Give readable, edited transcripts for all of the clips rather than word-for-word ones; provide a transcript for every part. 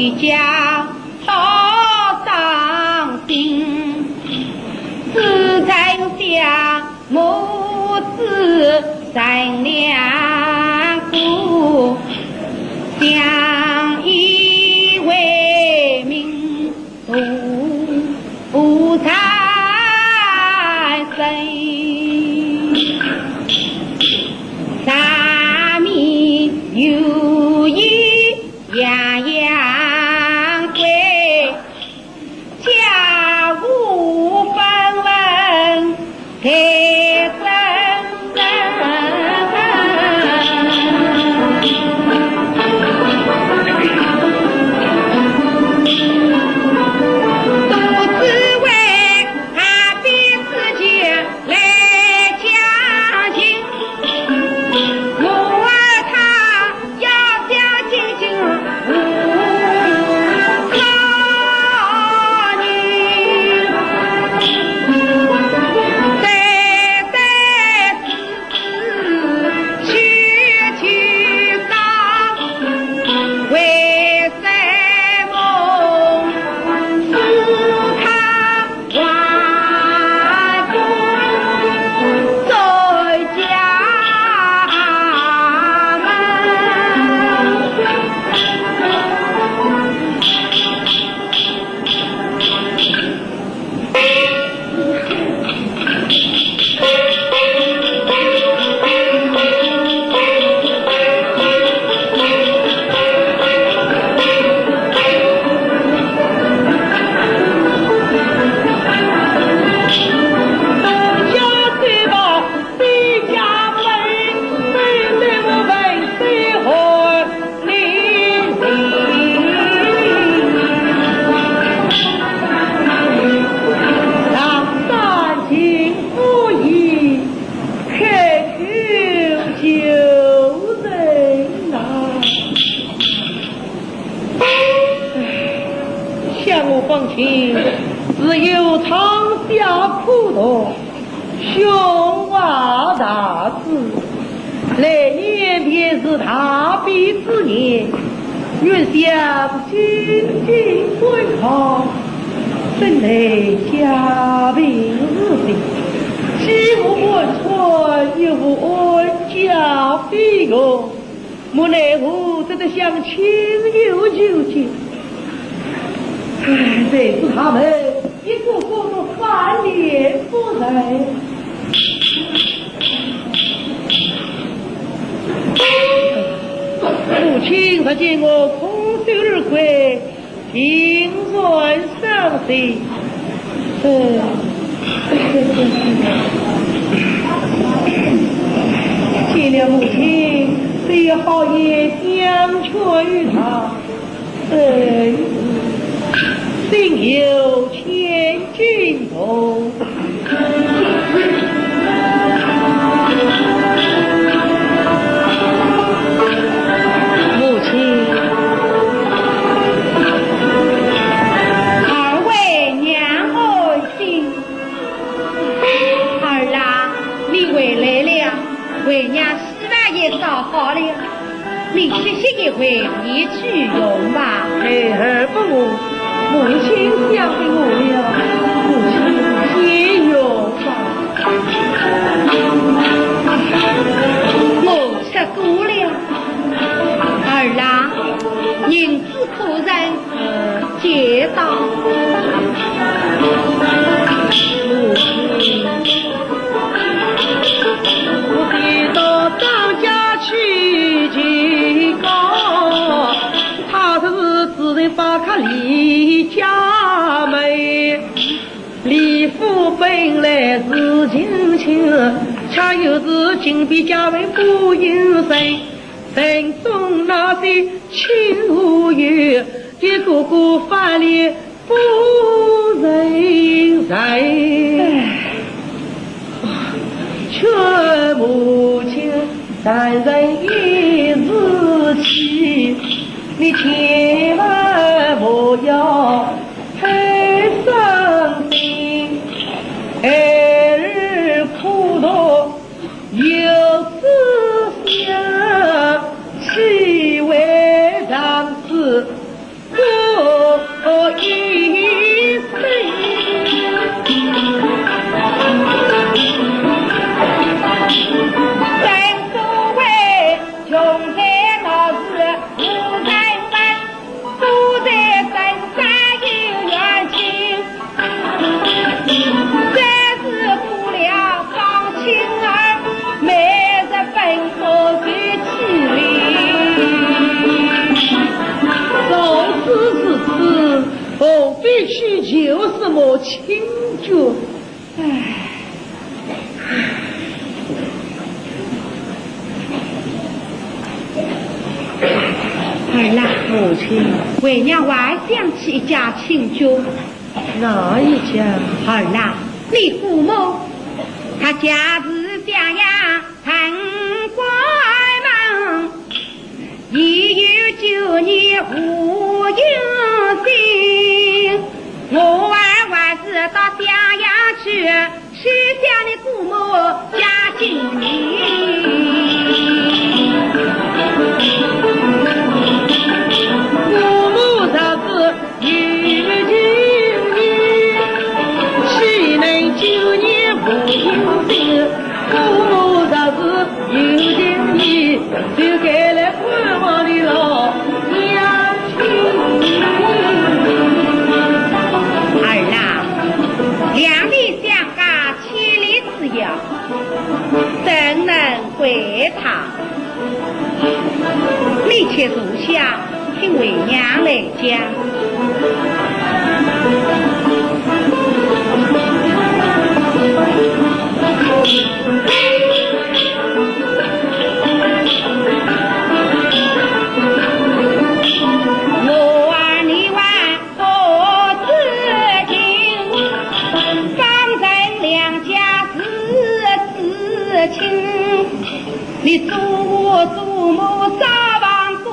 一家好伤心，只在下母子三两股，相依为命不才生，三米有一样样贵，家务分文给分身，都只为他的自己来家庭。我儿他要想进行考你，再去上，为什么是他万中在家门？家对吧？谁家门？谁对我问谁和你？让三情不移，开口就人呐。向我放情，只有长下苦痛，胸怀大志。来年便是大比之年，愿想亲近归好，生来家贫日贫，既无温存，又无爱家费用，无奈何只得向亲友求见。唉，这是他们一个个都翻脸不认。母亲他见我空手而归，平软伤心。见了母亲，最好也相劝于他。心有千钧痛。母亲，二位娘爱心，儿郎，你回来了，为娘洗碗也烧好了，你歇息一会，你去用吧。儿不我。母亲想给我了，母亲也有吧。我吃过了，儿郎，银子可人借到。母亲，我得到张家去去告，他是自认把卡离家门，李父本来是亲情，恰又是金币家为不应生，人中那些亲无缘，给哥哥翻脸不认人，却母亲但人一日起，你千万不要太伤心，儿苦痛有思想，岂为长子。一去就是么亲眷。儿啦，母亲，为娘还想起一家亲眷。哪一家？儿啦，你父母，他家是襄阳城关门，已有9年无音信。我还是到襄阳去，许下你父母家境里。父母啥子有经验，岂能9年无音信？父母啥子有经验，就该来观望的老娘亲。儿啦，两地相隔千里之遥，怎能归他？你且坐下，听为娘来讲。我儿你还多知情，方正两家是亲。你祖母早亡故，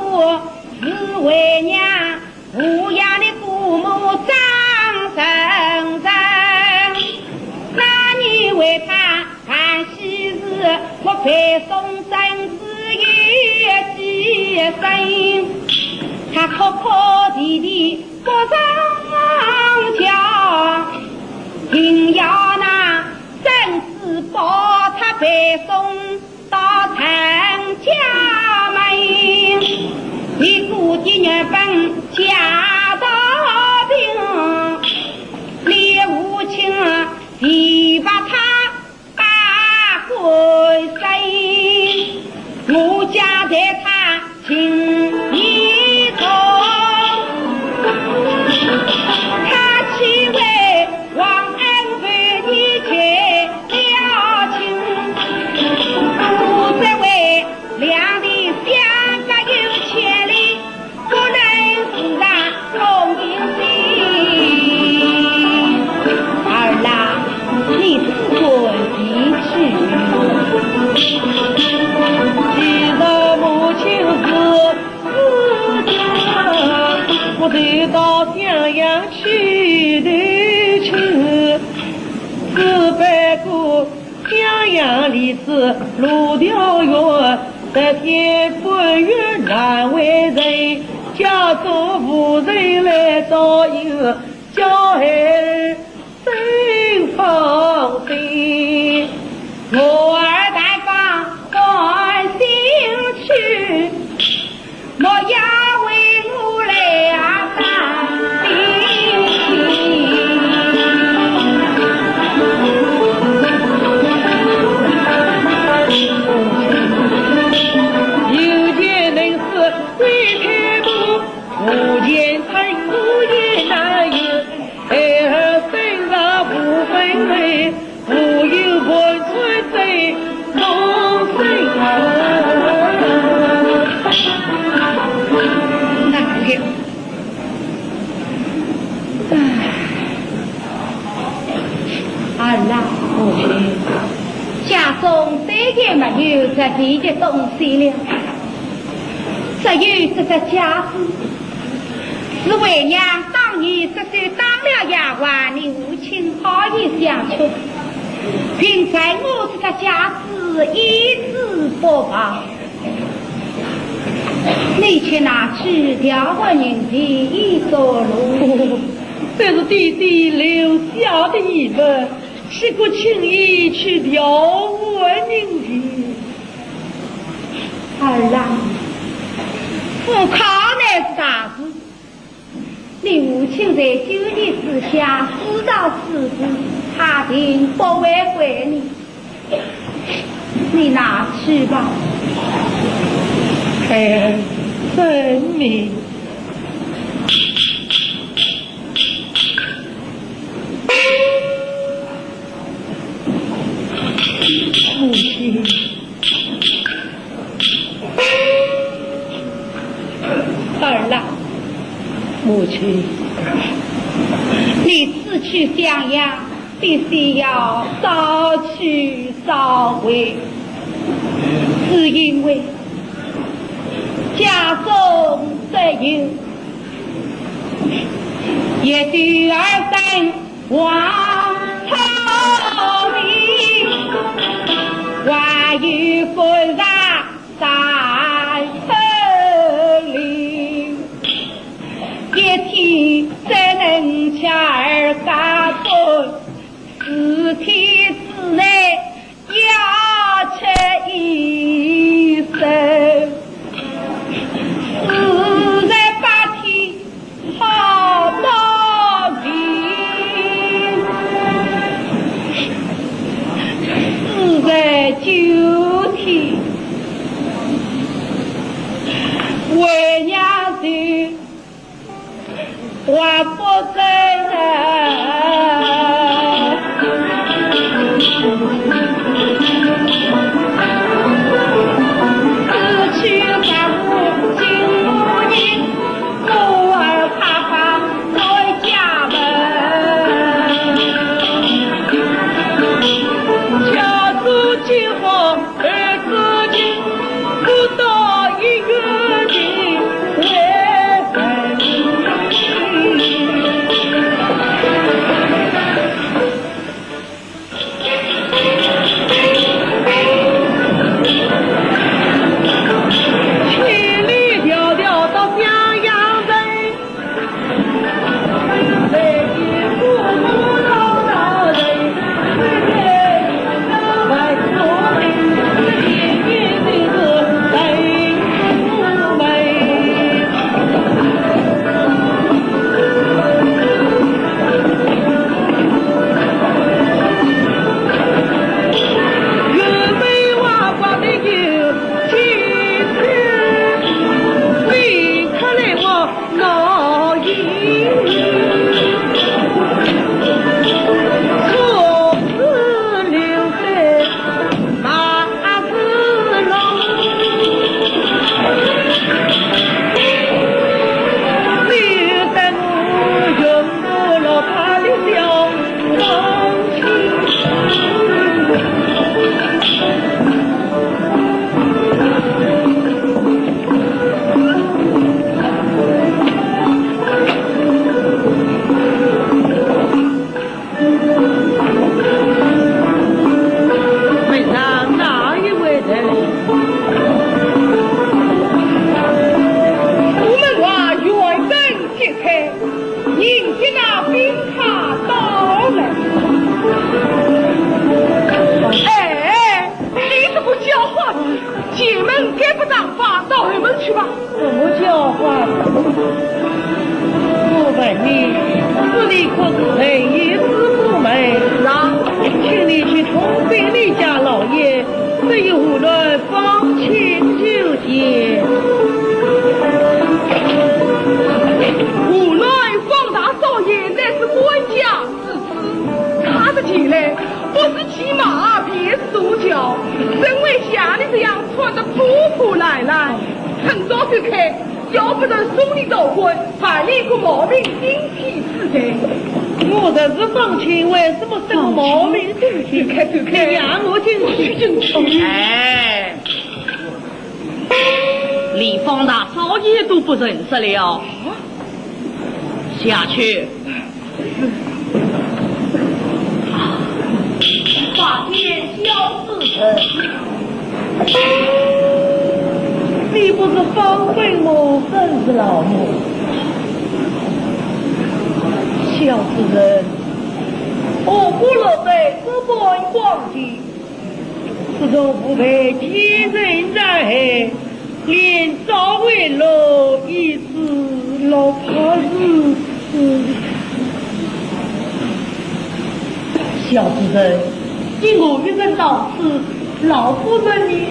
是为娘抚养你父母长成人。那你为他看喜事，莫非送真子有几生？他哭哭啼啼不上桥，定要那真子保他背送到陈家门。你估计原本家道病，你无情你把他把归谁？我家在他情意中，他岂为忘恩为你结了情？不再为两地相隔有千里，不能自然同饮心。儿啦，你自问一句，记得母亲是死家，我得到襄阳去的去，只不过襄阳离此路遥远，得天不远难为人，家中无人来照应，叫孩儿真放心。我儿带放关心去，莫要为我俩担有钱能是归开幕，无钱才无也难有，孩儿身上不分类，无有本村在同生哪里？儿啦，母亲，家中再也没有这地的东西了，只有这个家事。是为娘当年10岁当了丫鬟，你母亲好意相求，并在我这个家事一直不报。你却拿去调换人的一座路，这是弟弟留下的遗文，岂可轻易去调换人的？儿啦，不考乃是大事。你母亲在9年之下知道此事，他定不会怪你。你拿去吧。真命。母亲，你此去襄阳，必须要早去早回，是因为家中只有一对儿孙王朝明，还有夫人三分灵，一天怎能恰儿干分，四天之内要吃一生，四在八天好到底，四在九天为娘子还不真自去三五金木银，母儿怕放在家门，家住今后儿子的不到一个的为千里迢迢到襄阳城，北京父母老人，外国人，年年这个北府门。原本娃娃的有几次，为可来我闹意，错字留在马子龙，留在我永不落他的小风情。问上哪一位人？我们话远征结开，迎接那兵卡到来。哎，你这个叫话子，进门该不当发到后门去吧。怎么叫话？我问你，这里可是人也是不门，请你去通禀你家老爷，这一无论放亲就见。无论方大少爷乃是官家之子，他的起来不是骑马便是坐轿，身为像你这样穿得破破烂烂，很早就开，要不能送你走婚，还有一个毛病精气之罪。我这是放亲，为什么生毛病进去？你让我进去。哎，李方大少爷都不认识了，下去。法天小子臣，你不是方为母，更是老母。小子人，我不落在这般光景，自从不配天人在海，连早为老一次老怕日子。小子人，今我一人到此，老夫人你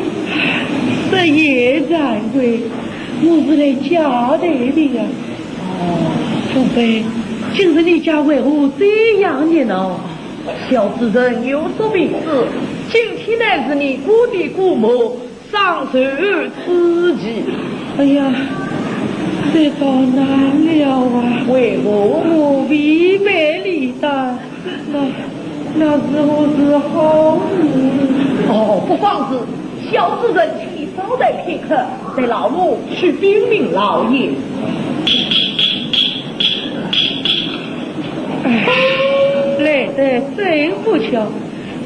这也难为，我是来家里的呀。父辈，今日你家为何这样的呢？小子人有所明示，今天乃是你姑爹姑母上寿之际。哎呀，这个难了啊！为何？我违背礼单，那是我是好事。哦，不妨事，小主人，请你稍待片刻，带老母去禀明老爷。来得真不巧，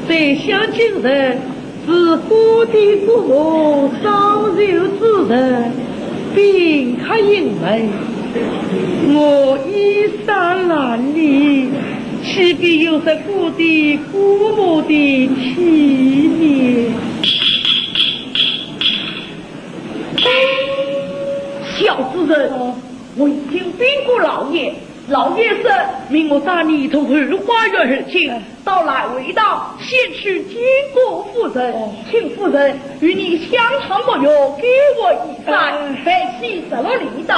这厢今日是孤地之母双柔之人，宾客迎门，我衣衫褴褛，岂必有失故地姑母的体面？小主人，我已经禀过老爷。老爷说命我带你从后花园而进，到来未到，先去经过夫人，请夫人与你相谈不约，给我一拜，拜起什么礼带，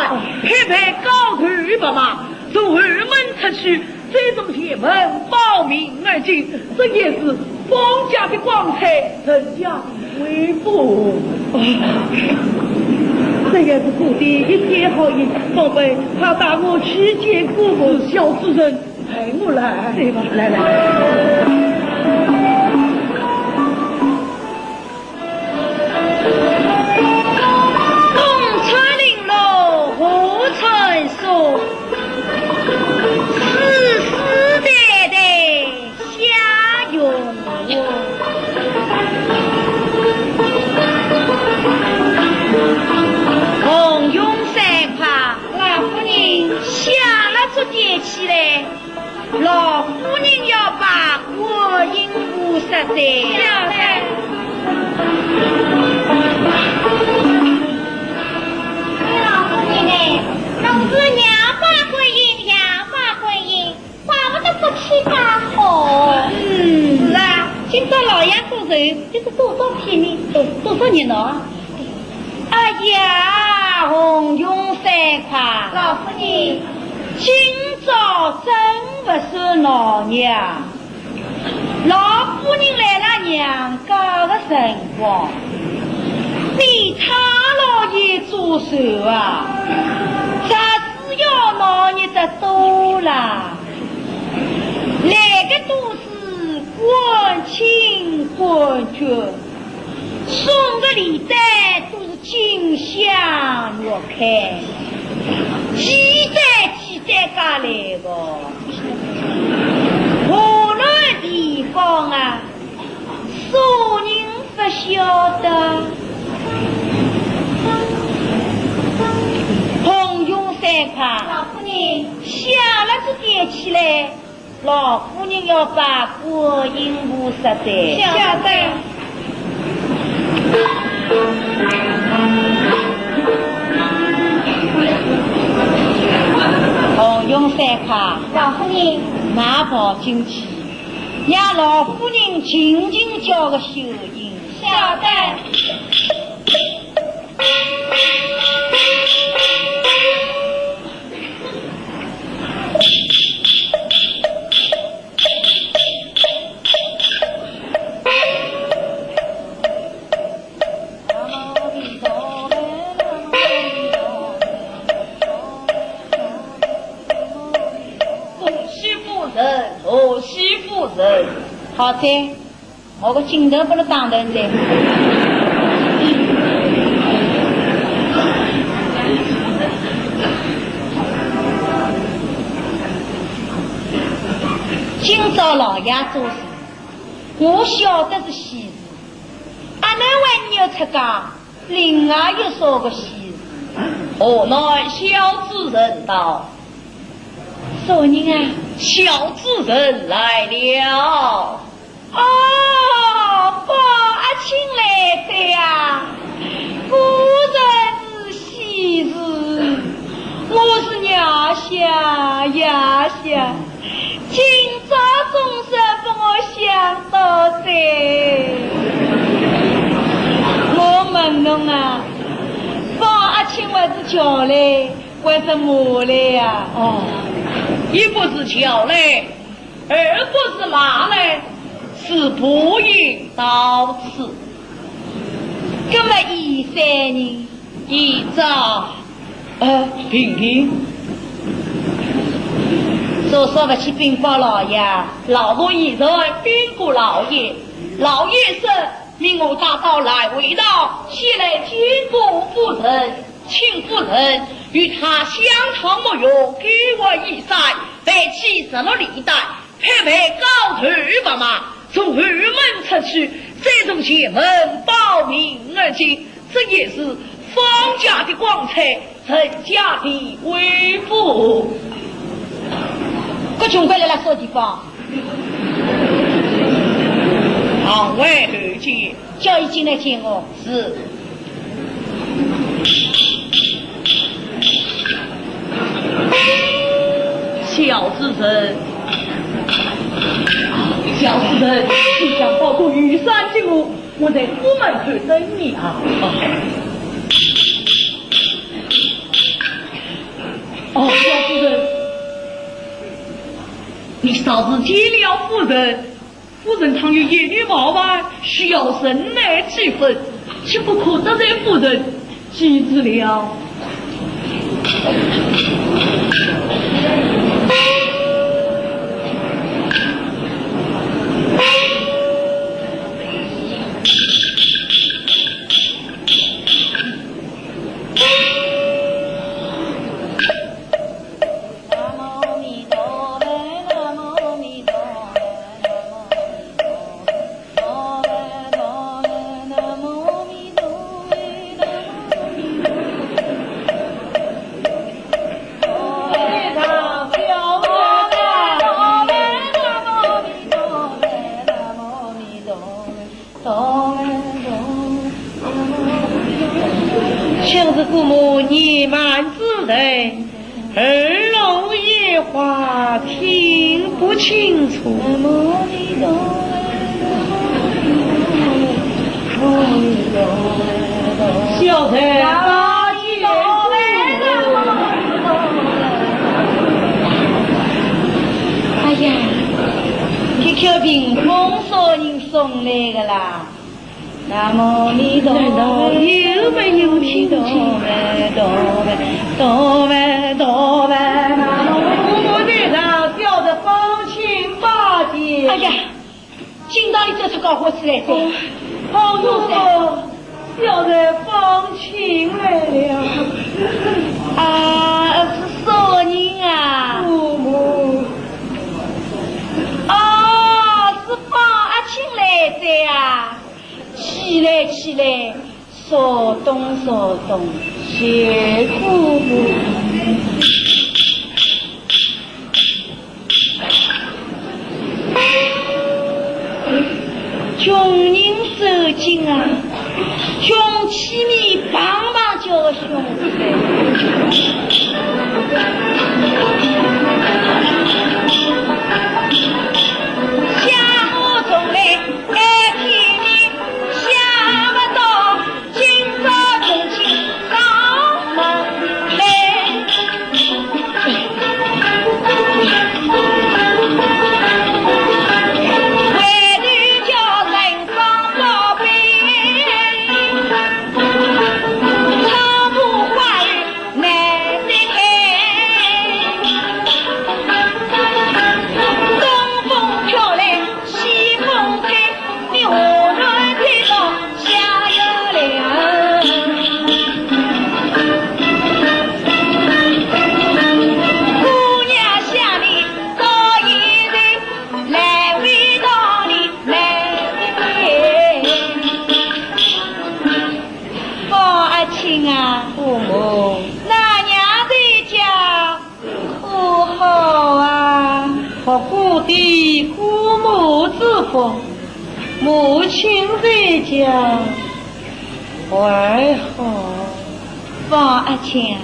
拍高头不嘛，从二门出去，这种邪门报名而进，这也是方家的光彩，人家的威风。这也是故地一片好意，宝贝，他带我去见姑母。小主人，陪我来，对吧？来。东村林路何春树，世世代代下永我。红用三块，老夫人下了这点起来，老夫人要把国营务实在。下来。老夫人呢？侬是娘把婚姻，娘把婚姻，怪不得夫妻刚好。是啊，今朝老爷过寿，这是多少天呢？多少年了？哎呀，红用三块，老夫人，今朝真不是老娘。老夫人来了娘家的辰光，比他老爷做手啊，这是要老爷的多了。来个都是滚亲滚眷，送的礼单都是金香若开，几代家来的，无论地方啊，所人不晓得。红用三块，老夫人下了这点起来，老夫人要把国营务实在。晓得。红用三块，老夫人拿跑进去，让老夫人静静交个手印。晓得。好在，我个镜头不能当人在。今朝老爷做事，我晓得是喜事。阿能为你要出家，另外又说个喜事。何乃小主人道？说人啊，小主人来了。哦，宝阿亲来的呀！果然是喜事，我是娘想，今朝总是把我想到的。我问侬啊，宝阿亲还是桥来，还是马来呀？哦，一不是桥来，二不是马来。是不应到此。那么一三年，一早平平。说不起禀报老爷，老夫已在禀告老爷，老爷是命我大刀来回道，前来见过夫人，请夫人与他相长莫用，给我一塞，备起什么礼带，配备高头把马，从后门出去，这种前门报名而进，这也是方家的光彩，陈家的威风。各穷鬼来了说地方，堂外后见，叫伊进来见我。是。小子人，小子人，你想报过雨山进屋，我在府门口等你啊。小子人。你嫂子见了夫人，夫人倘有言语冒犯，需要人来气愤，岂不可得罪夫人？记住了。请示父母年满之人，耳聋眼花，听不清楚。小人大姐，哎呀，这口屏风说人送来的啦。南无阿弥陀佛，有没有听清？哆呗哆呗，父母在上叫得风情八节。哎呀，今朝你走出高火起来噻！好多小人风情来了。啊，是啥人啊？父母。是方阿庆来的啊！起来起来，说动说动，谢父母。穷人走近啊，穷起米棒棒叫兄下我从来爱骗你，想不到今朝重庆上门来。我故地父母之福，母亲在家还好。方阿庆，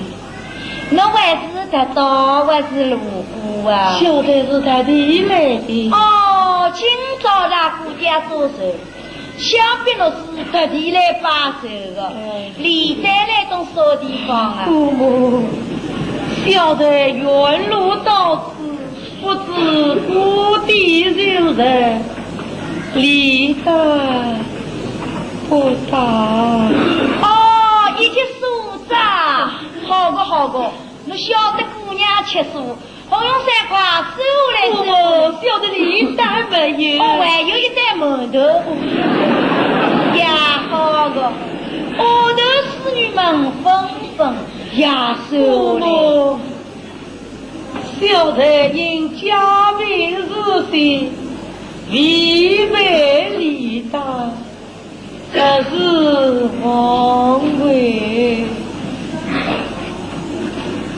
侬还是得到还是路过啊？晓得是他地来的。哦，今朝让顾家做手，想必侬是特地来把手的，离得来种啥地方啊？父母，晓得原路到此。不知故地有人，离得不大。哦，一切数账，好个好个，小的姑娘吃素，红用3块收来收。我晓得你单没有，还有一袋馒头。呀，好个，下头侍女们纷纷呀收来。小人因家贫如洗，离别离大，这是皇贵。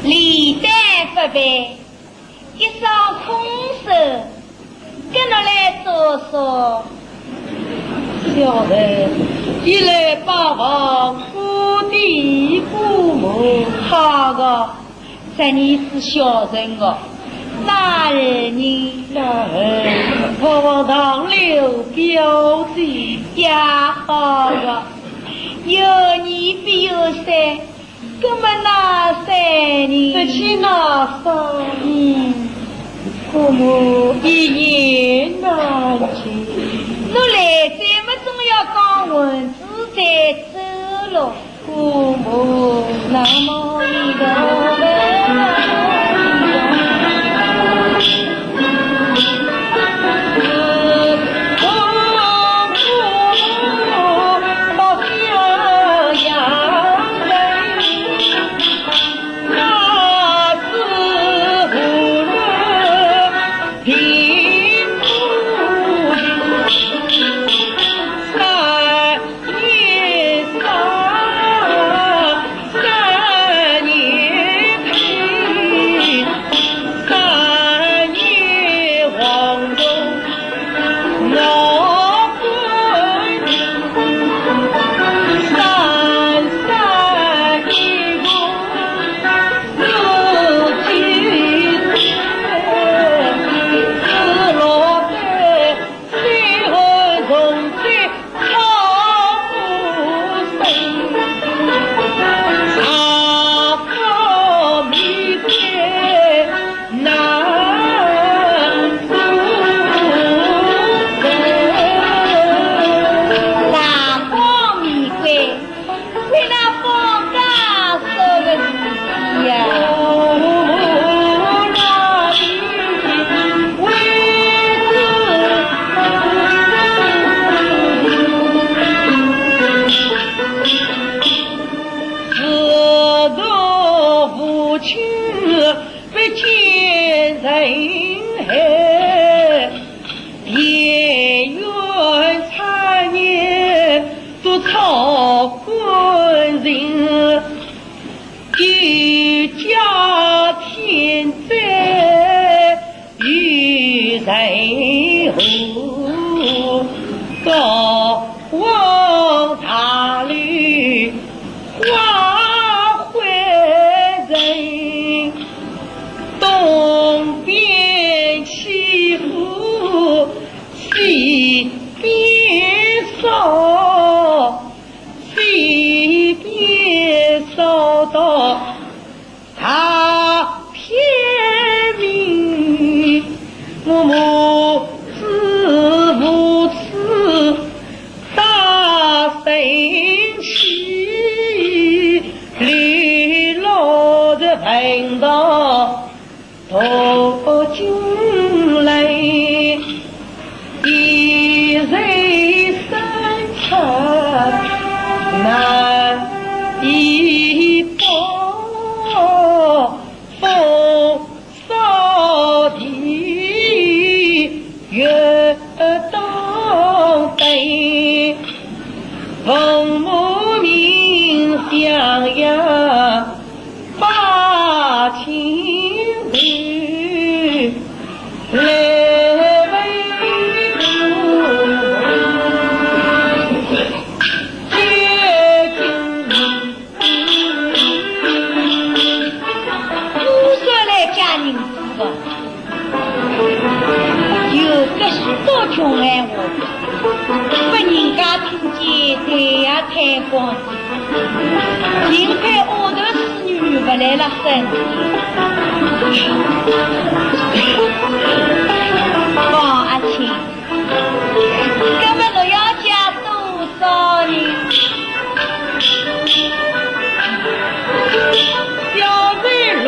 李丹不备，一双空手，跟着来说说。小人一来拜访故地父母，好个，这你是小人个，哪儿人？那儿盼望堂留表弟呀，好个，有你必有三，根本哪三人？这去哪上？父母一言难尽。我来这么总要讲文字再走了。父母那么你的小妹如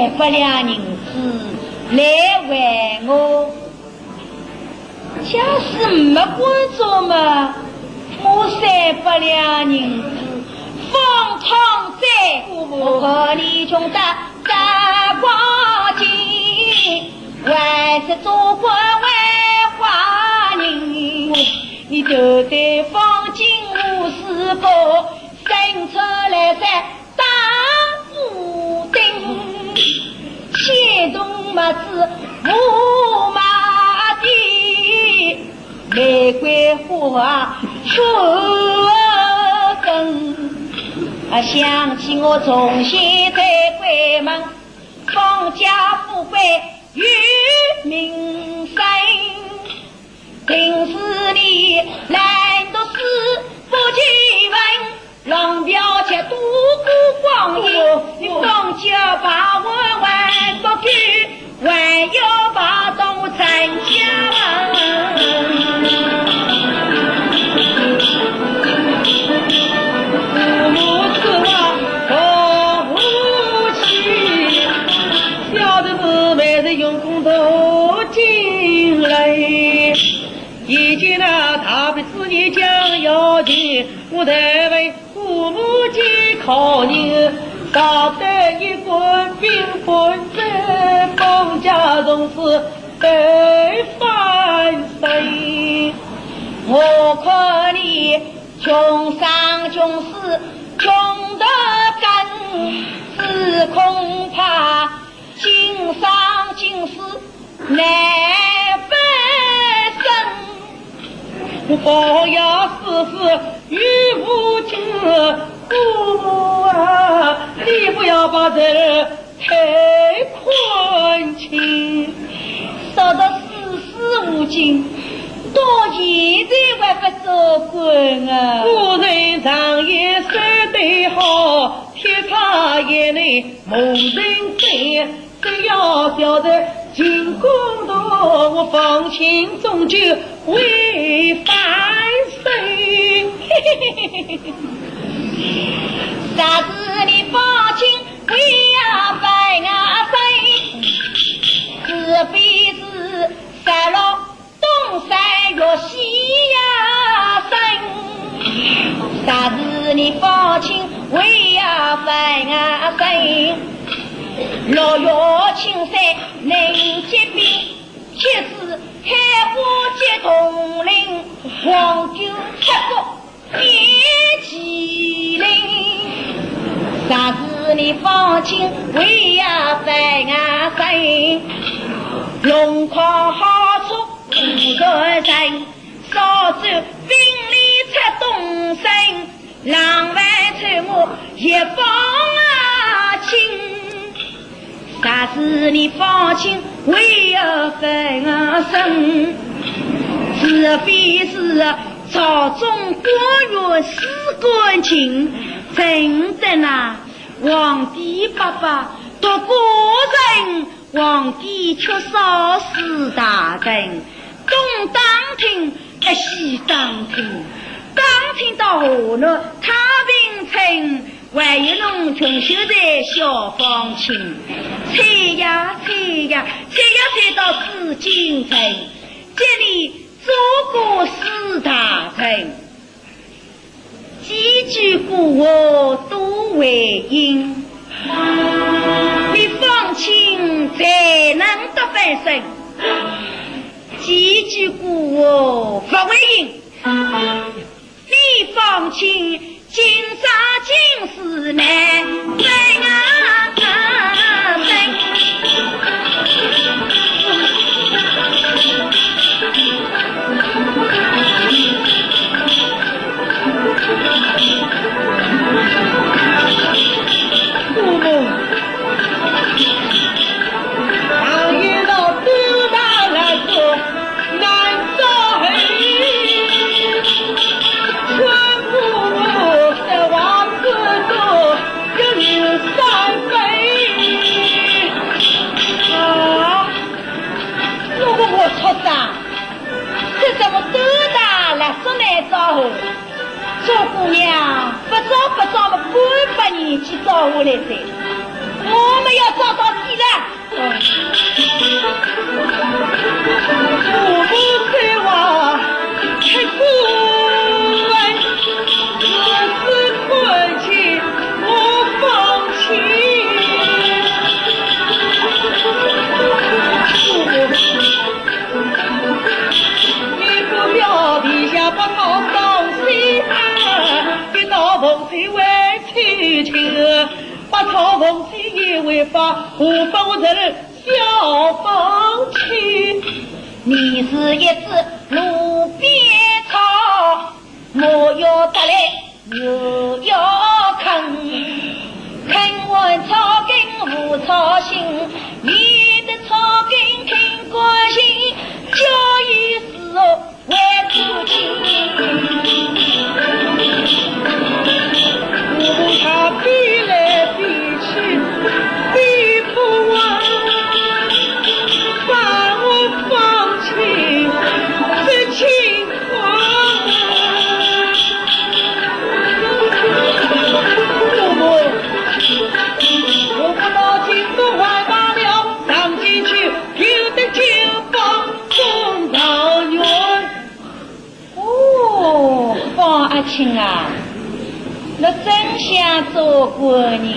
三不两银子来为我，假使没工作嘛，我三不两银子放汤在，我和你穷得大光景，还是做官为花人，你就得放进我是个生出来在大富丁，先动马子无马的玫瑰花出根，想起我从前在关门放家富贵与民生，平时里来读书不记文，浪表且度过光阴，你放就把我玩不去，还要把东参加父母赐我和无妻，小的姊妹是用功都进来，已经他被子女将要紧，我在为父母亲考验，找得一棍兵棍在放家总是被翻身，我可你穷上穷死穷得根，只恐怕今生今世难分身，我保要世事与无情，父母啊，你不要把这人太困情，说得世事无尽，到现在还不做官啊！古人常言说得好，天差眼内无人知，只要晓得进公道，我放心终究会翻身。啥子你放心为呀翻啊身，是非是山落东山若西呀身，啥子你放心为呀翻啊身，六月青山能结冰，七时开花结铜铃，黄酒吃过别麒麟，啥子你放心为呀翻啊身，龙况好处不人生，少走兵里出东升，浪外吹我一方啊亲，啥事你放心为呀翻啊身，是非是朝中官员司官情，真的呐，皇帝爸爸多个人，皇帝却少四大人，东当厅西当厅，当厅到河南太平城，还有农村修在小方清，猜呀猜呀猜呀猜到紫禁城，这里做过四大臣，几句古话都为因，你放心才能得翻身，几句古话不为因，你放心今生今世难分啊分。父母常言道，多大来说难遭黑，全父母在王子中有你三倍啊！如果我出生，这怎么多大来说难遭黑？做姑娘不早嘛，半百年去找我来噻。我们要找到几我不在话太过分，如此困境我放弃。你不要地下把我当西安，给老婆谁为妻情，把草凤西也违法，无法我承认小放弃。你是一只路边草，莫要得来又要啃，啃完草根无草心，你的草根挺过心，叫一时哦为自己。我他比来比去比不完，把我放弃这情况。我不到京都坏罢了，上进去有的就放送到远。哦，方阿庆啊，我真想做官人。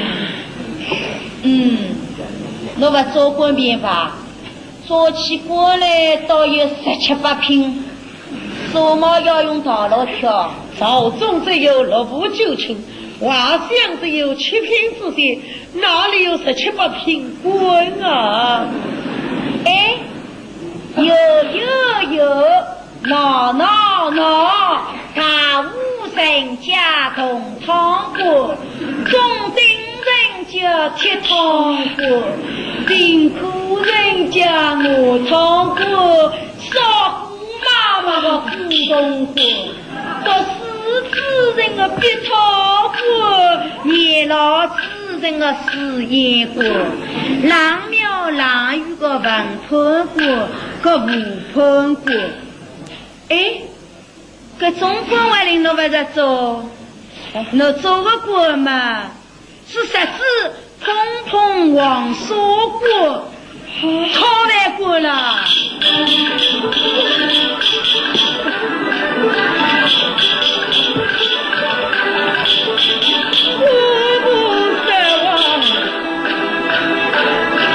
我不做官便吧，做起官来倒有17、8品，什么要用道路挑？朝中只有6部9卿，瓦乡只有7品之些，哪里有17、8品官啊？哎，有，闹，大武人家同堂官，中丁人家铁堂官，贫苦人家我堂官，少妇妈妈的普通官，这死子人的必堂官，年老子人的试验官，郎庙郎宇的文判官，个武判官。哎，搿种官位领侬不是做，侬做个官嘛，是实质通王所官，超来官啦。我不在望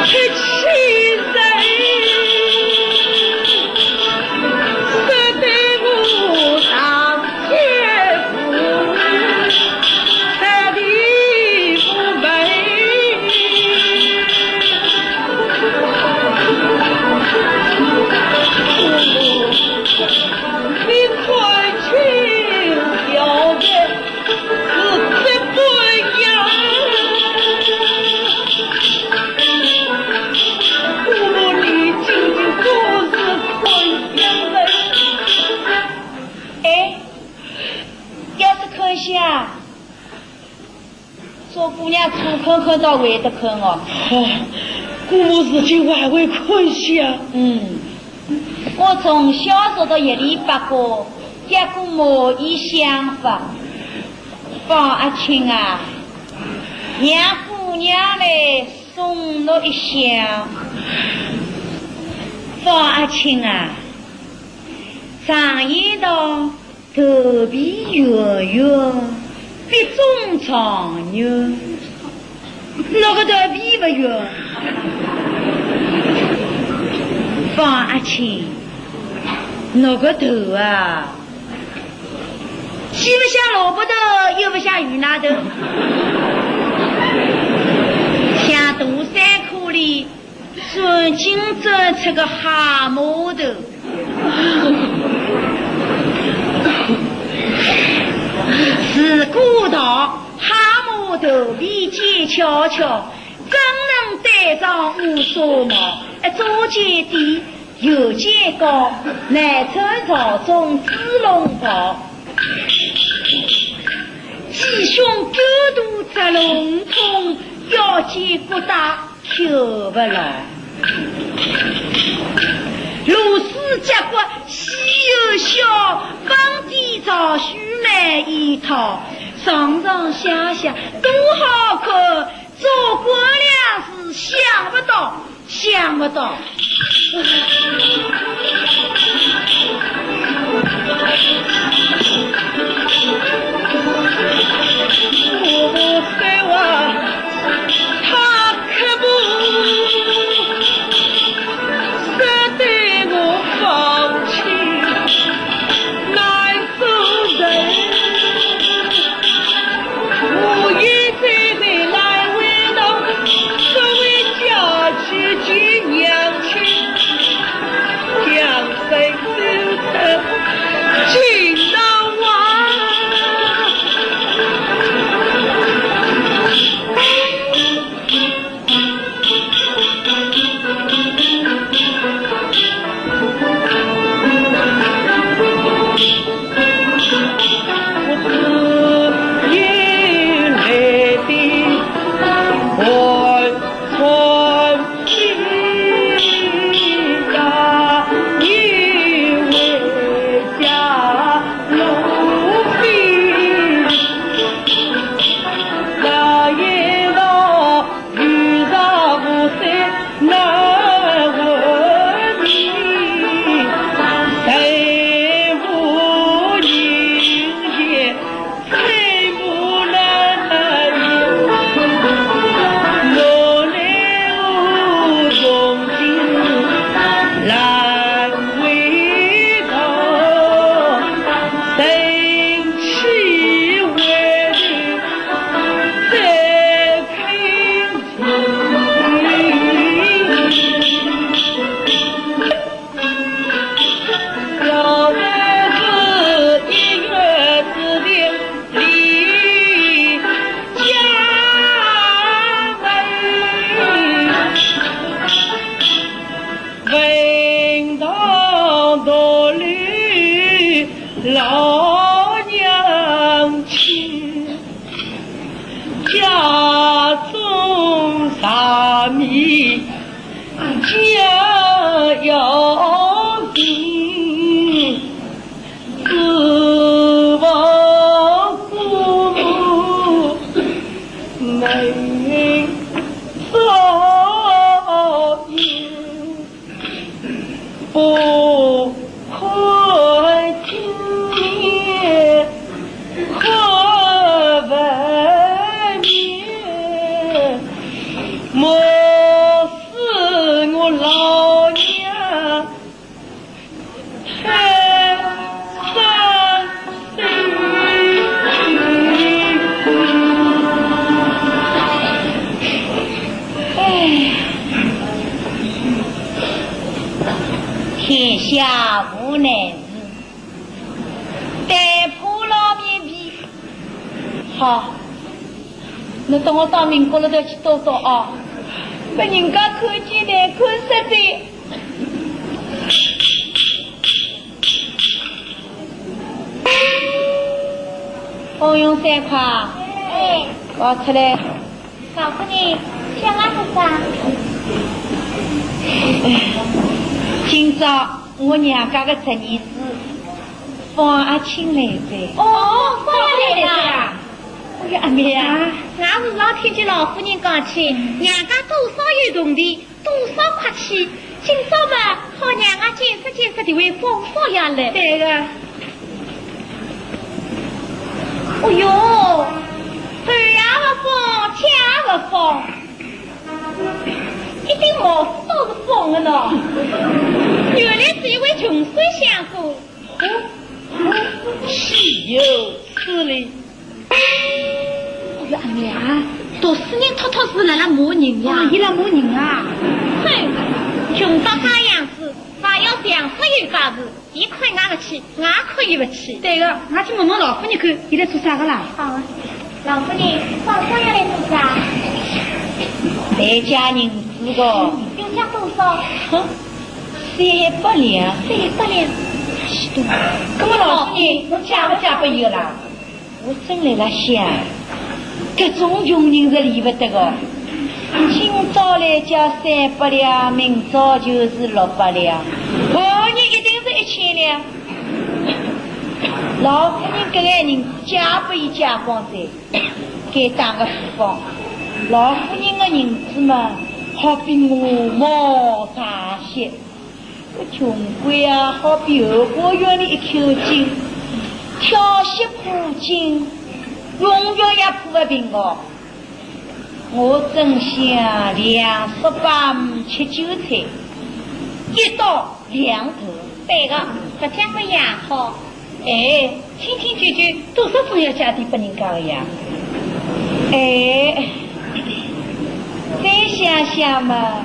吃气人，舍得我当天父，才的不美。你快去晓得是这不样，我你仅仅都是困乡人。哎，要是看下，做姑娘出看到会得看哦。姑母自己还会困乡。我从小受到一礼八个，一个某一想法。方阿庆啊，让姑娘来送我一箱。方阿庆啊，上一道头皮圆圆，鼻中长牛，那个头皮不圆。方阿庆，那个头啊，既不像萝卜头，又不像鱼拿头，像大山窟里顺经走出个蛤蟆头。自古道蛤蟆头皮尖翘翘，真能带上无所毛。左肩低，右肩高，南穿朝中紫龙袍，鸡胸狗肚扎龙通，腰间骨大抽不牢。如丝结骨细又小，房地造须买一套，上上下下都好看，做官是想不到，想不到。我不给我，他可不舍得我放弃，难受人，我一再的来为到，所谓家去见娘亲，江水流成尽到我。老娘亲，家中啥米家要紧，指望父母能照应，不可见可文面，莫是我老娘太伤心。天下无难事，但怕老面皮。好，你等我到民国了头去多少啊？被人家看见的，看实在。帮用3块。哎，搞出来。老夫人，想俺是啥？今朝我娘家的侄儿子方阿青来噻。哦，方阿来了。哎呀，阿妹啊，俺是老听见老夫人讲起，娘家多少有铜钿，多少块钱。今朝嘛，好娘俺见识见识的位方方爷来。对个。哎呦，头也不放，脚也不放，一顶帽子都是放的呢。原来是一位穷酸相公。岂有此理！哎呀，阿妹啊，读书人偷偷是来了骂人呀！伊来骂人啊！哼，穷到这样子，还要强说有法子，伊看俺不起，俺看伊不起。对个，俺去问问老夫人看，伊来做啥个啦？好，老夫人，方方要来做啥？来家人子个。有奖多少？哼，300两。300两。许多。那么老夫人，侬嫁不嫁不有啦？我真来了想，这种穷人是离不得的。今朝来家300两，明朝就是600两，后日一定是1000两。老夫人这个人嫁不一嫁光噻，该当个福方。老夫人的银子嘛，好比我毛大些。这穷鬼啊，好比后花园里一口井，挑些铺井，永远也铺不平哦。我真想28、7、9菜，一刀2头，对个，这天个也好。哎，清清句句多少总要加点给人家的呀？哎，再想想嘛，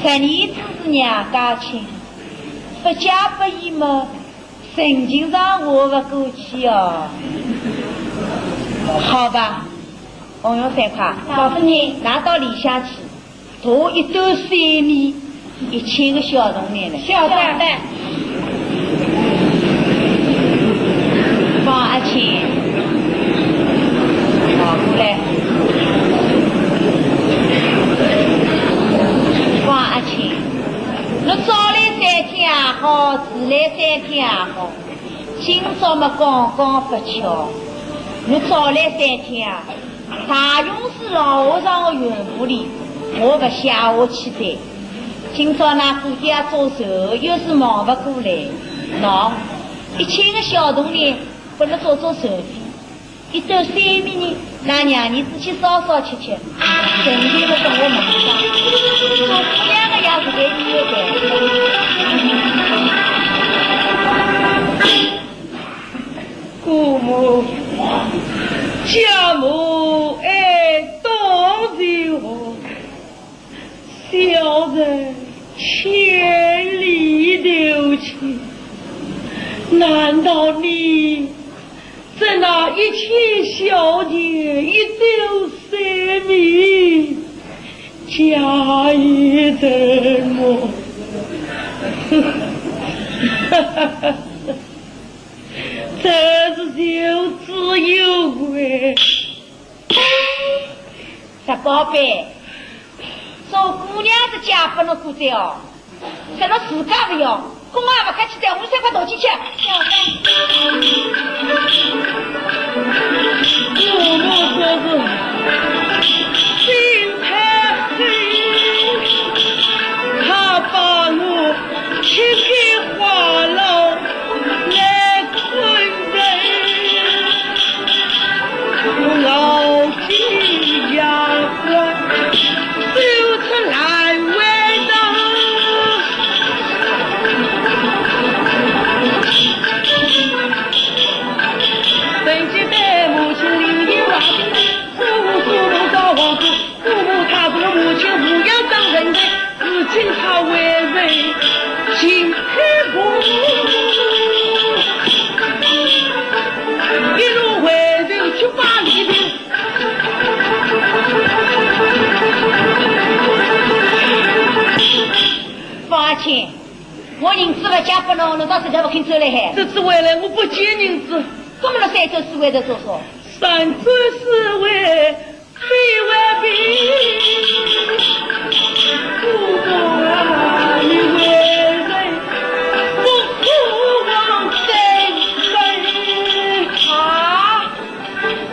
这年只是娘家亲，不嫁不义嘛，神经上活不过去哦。好吧，我用3块，老夫人拿到里下去，做一兜三米，1000个小童年了。晓得。放阿青，好过来。放阿青，你早来3天也好，迟来3天也好，今朝嘛刚刚不巧，你早来3天啊，大勇士老和尚的园圃里，我不下去的。今朝那姑爹做手又是忙不过来，喏，1000个小童年。不能做手续，一兜3米呢，让娘你自己烧吃吃，整天不等我忙上，做姑娘的也是给你的。姑母、家母爱多的我，小人千里留情，难道你？这那1000小姐一丢3米，假意怎么？这是有滋有味。大宝贝，做姑娘的家不能过在哦，这侬自家不要。公啊，不客气的，我们3块多进去。我们这是心太黑，他把我去给花楼来困人，老几丫鬟就出来为难。本期代母亲领一瓦兵，父母遭皇族，父母他做母亲抚养长人人，至今他为人心太苦，一路为人去把礼品。父亲，我银子不加不弄，侬到现在不肯走来还？这次回来我不借银子。这么多3周4位的多少？3周4位，非为比。不懂啊，你为人不苦往真啊！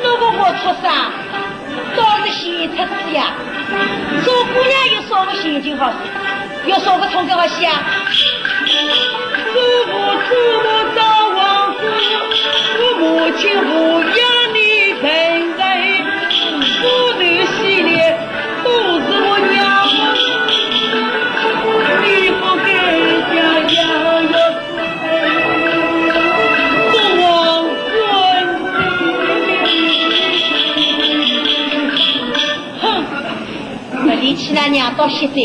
那个我出啥？倒是闲出子呀！做姑娘有啥个心情好事？有啥个冲劲好戏啊？祖母早亡子，我母亲抚养你成人，父女系列都是我娘们，你不给家养有是王孙的。哼，那李七那娘到现在，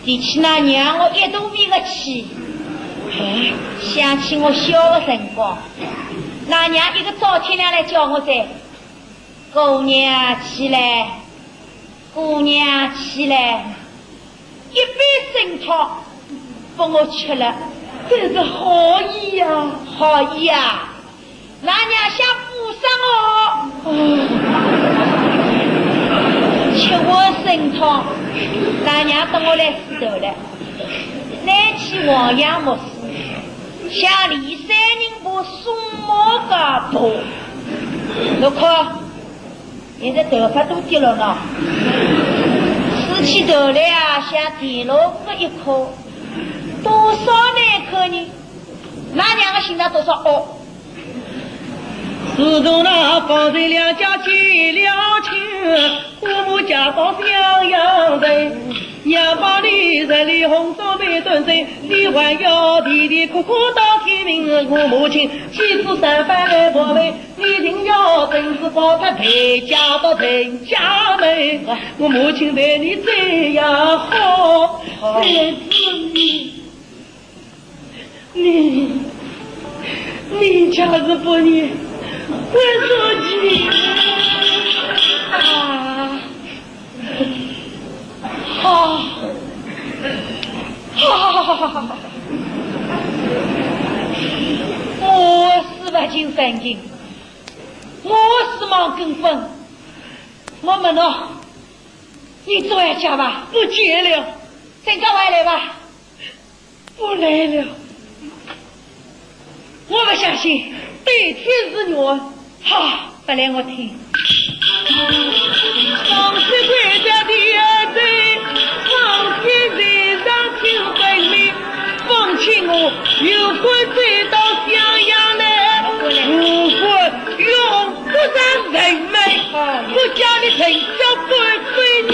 李七那娘我一度没个气。想起我小的辰光，那娘一个早天亮来叫我在，姑娘起来，姑娘起来，一杯参汤帮我吃了，这是好意呀，好意呀！那娘想补上我，吃我参汤，那娘等我来死头了，拿起黄杨木梳。像李三人把松毛噶多，侬看，现在头发都掉了呢，拾起头来啊，像地老虎一颗，多少难看呢？那两个心脏多少哦？自从那方才两家结了亲，父母家到襄阳人，娘帮里人里红烧白炖水，你还要啼啼哭哭到天明。我母亲妻子三番来报备，你定要真是把他陪嫁到人家门。我母亲对你这样好，儿子你家是不你我说起啊，好，我是不经神经，我是忙跟风，我们呢，你坐下家吧，不接了，真叫外来吧，不来了，我不相信，对天是女。好，不来我听。上是国家的儿子，上天人上听分明，放弃我有婚追到襄阳来，如果用不上人们，我家里成交不分你，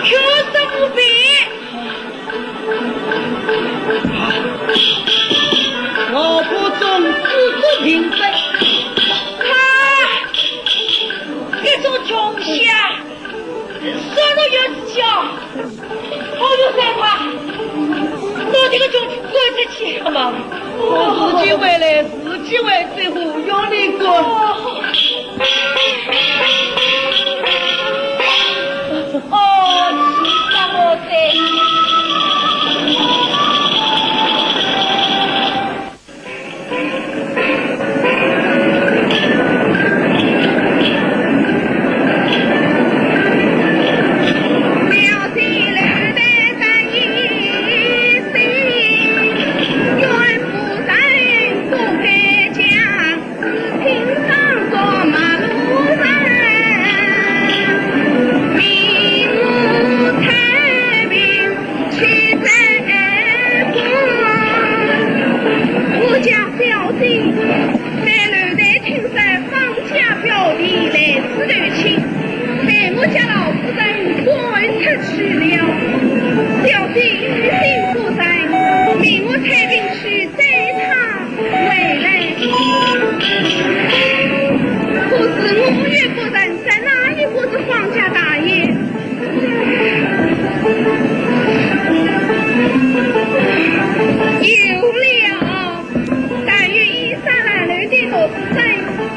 可是不必。我不中自作平生，这种穷下，收入有小，好有三块，我这个穷过得起吗？我自己回来，自己为最后用力过。哦，气死我噻！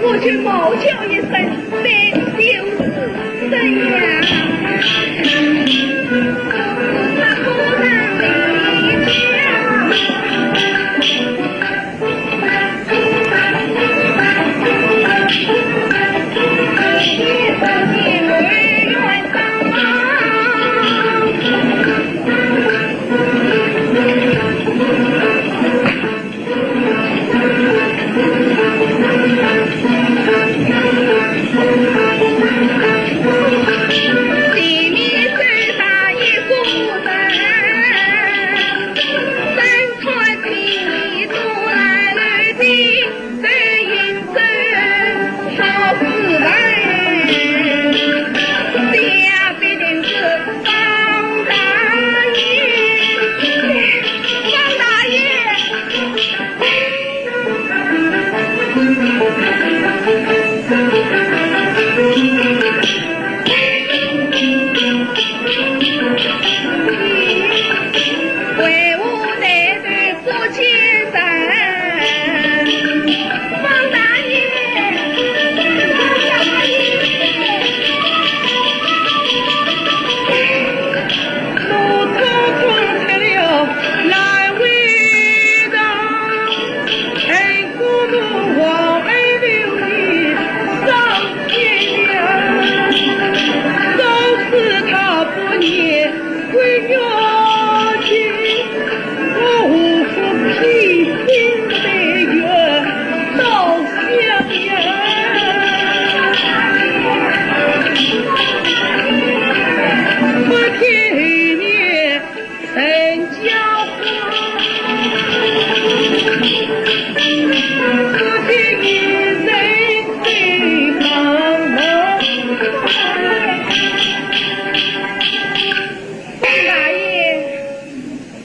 我却冒叫一声，在就是这样。他不能离家，一生情为远方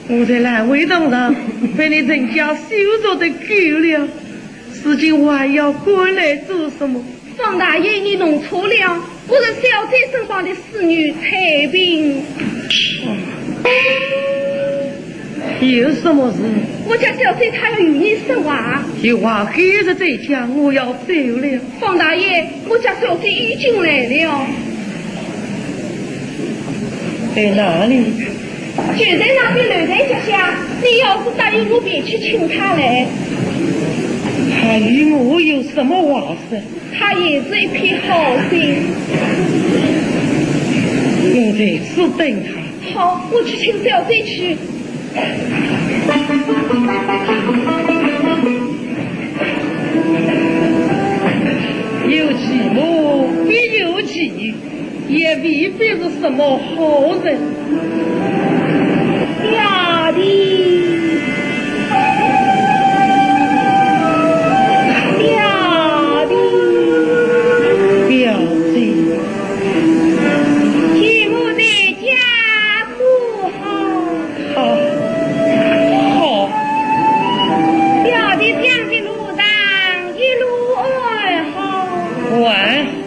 我在烂尾堂上被你人家羞辱的够了，如今我还要滚来做什么？方大爷，你弄错了，我是小姐身上的侍女彩萍。有什么事？我家小姐她要与你说话。有话还是在讲，我要走了。方大爷，我家小姐已经来了。在哪里？就在那边楼台脚下，你要是答应我，便去请她来。她与我有什么话说？她也是一片好心。我在此等她。好，我去请小姐去。有其母必有其，也未必是什么好人。表弟，表弟，表弟，继母在家不好。好，好，表弟讲的路上一路安好。完好。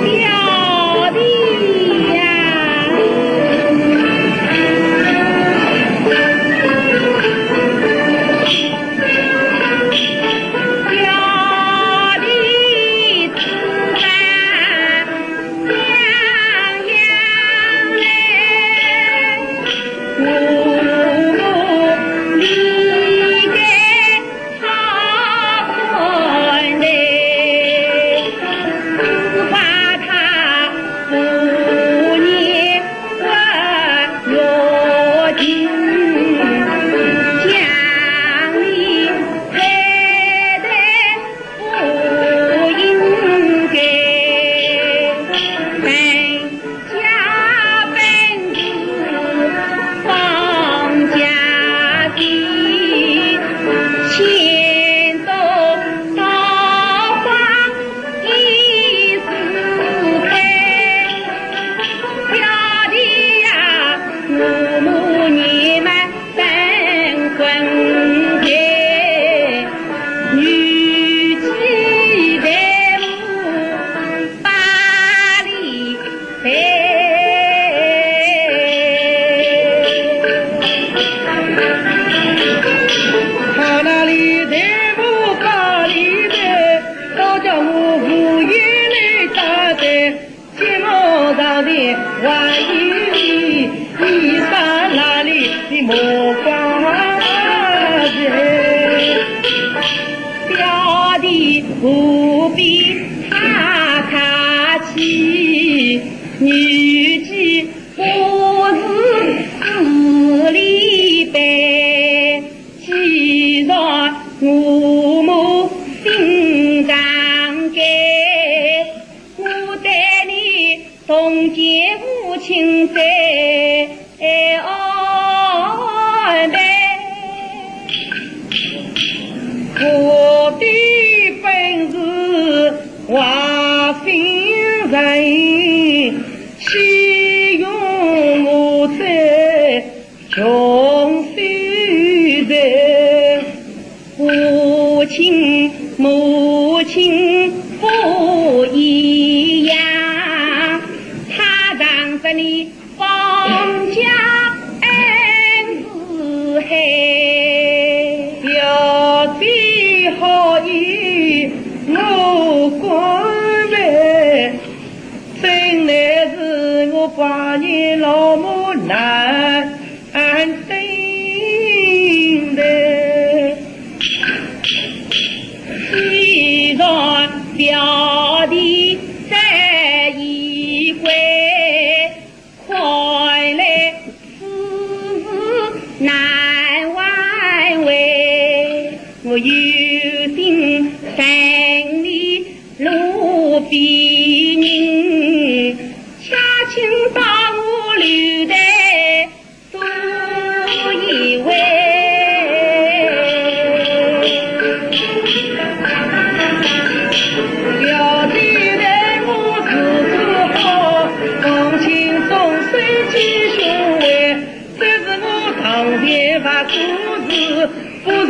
表弟呀。不必他客气，女妓不是自理白，既然我母心肠改，我对你同结无情在安排，我的本是花心人，岂用我在穷须人，父亲母亲不一样，他让着你放家恩是黑，表弟好意我关怀，真乃是我把你老母难定的，既然表弟在一回，快来此事难挽回，我有心等你路比人，恰请把我留待做一位。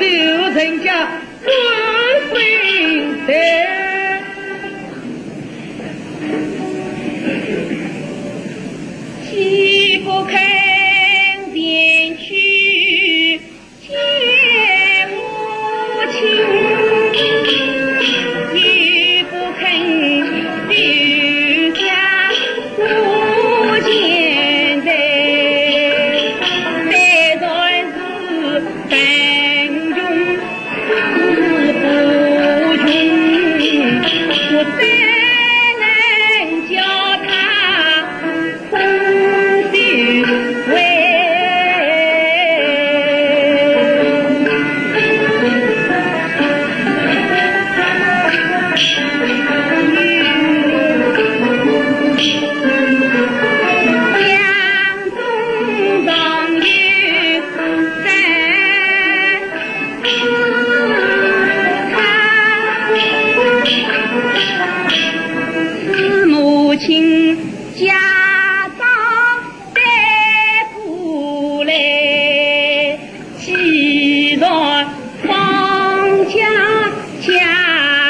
刘成家万岁在。岂不肯便去见母亲，也不肯留下我前来，再算是三穷四不穷，我怎能叫他空手回？江中常有是母亲家长带过来，期待方家家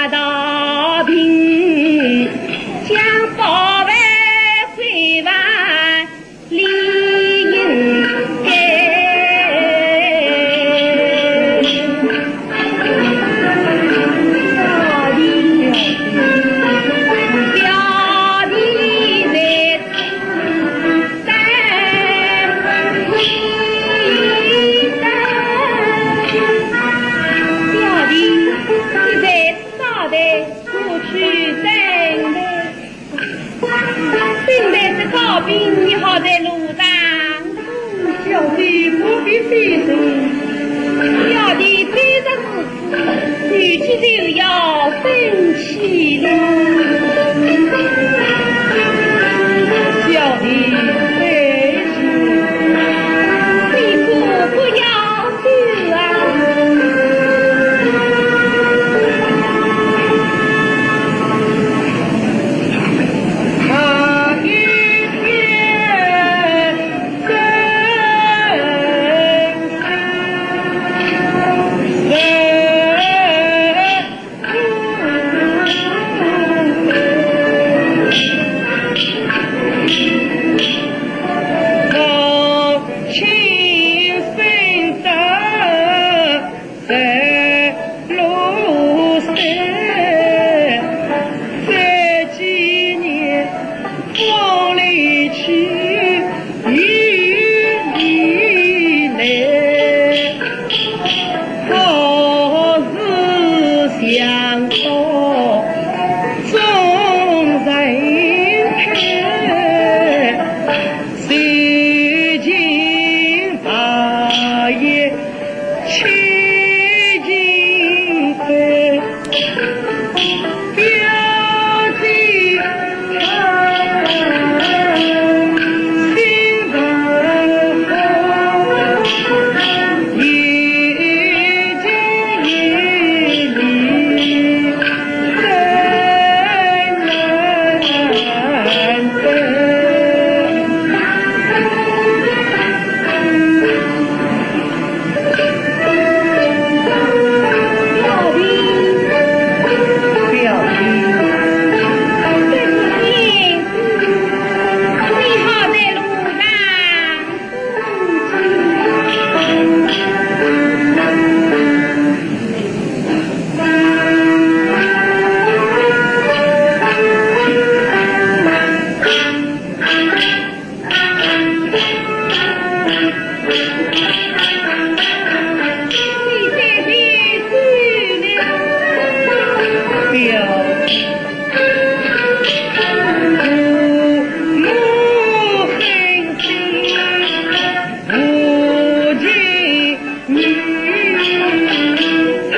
道平，将宝贝归还理应该。表弟在表弟是在少代过去等待，等待是高兵，你好在路上。小弟不必费心，表弟背着日子，语气就要生气了。小弟费心。你不要去啊！他一天真我亲身在路上，这几年风里去雨里来，何时想到众人看，谁经大业七进分，表弟他心不好，一进一离真难分。表弟，这几年你好在路上，你在这去了。表母恨心，无尽女才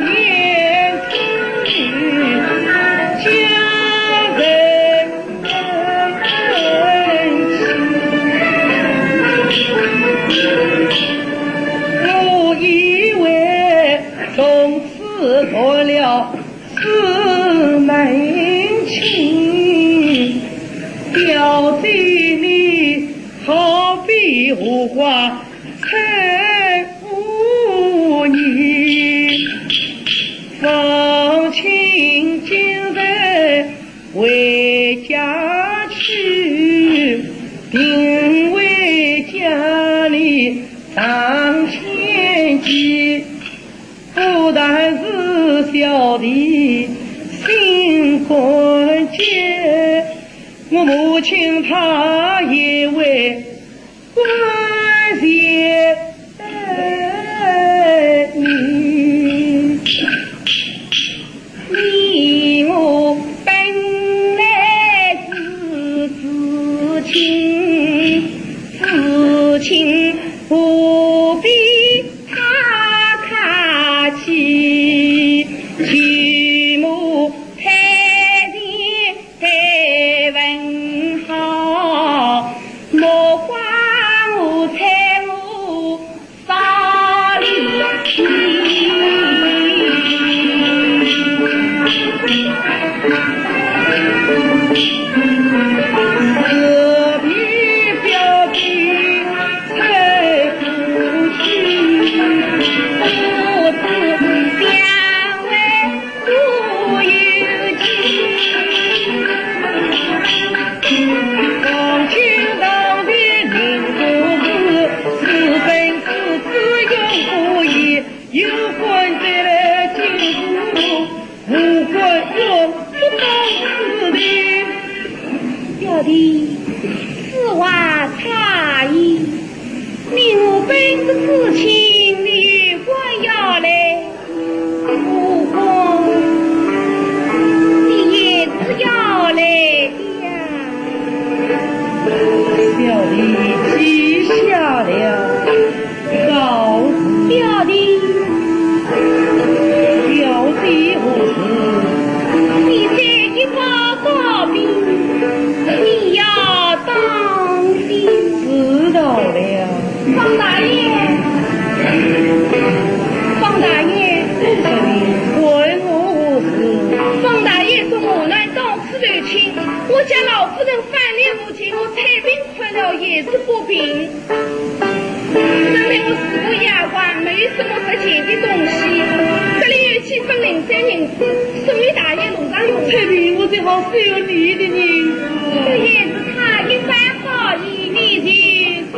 年轻，将人我以为从此做了四门亲，表弟你好比无花成无不但是小弟心关切，我母亲她也为关心你我本来是至亲，至亲不必他客气，举目太平太问好，莫怪我猜我少理。隔壁表弟才夫妻，父子相为不有情。黄金当的领不是，私奔私自永不义，有关在了金库，无关用不当此的。表弟，此话差矣。你我本是至亲，你有关要来，不过你也是要来的呀。小弟记下了，告辞。表弟，表弟无事，你这一把大病，你要当心。知道了。方大爷，方大爷，问我无事。方大爷说我能到此来请，我家老夫人翻脸母亲，我彩病困了也是不平。证明我是个哑巴，没有什么值钱的东西。这里有7分03银子，送与大爷路上用。彩萍，我最好是有你的人。这也是他一番好意，你就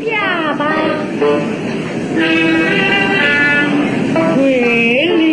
下吧。桂林。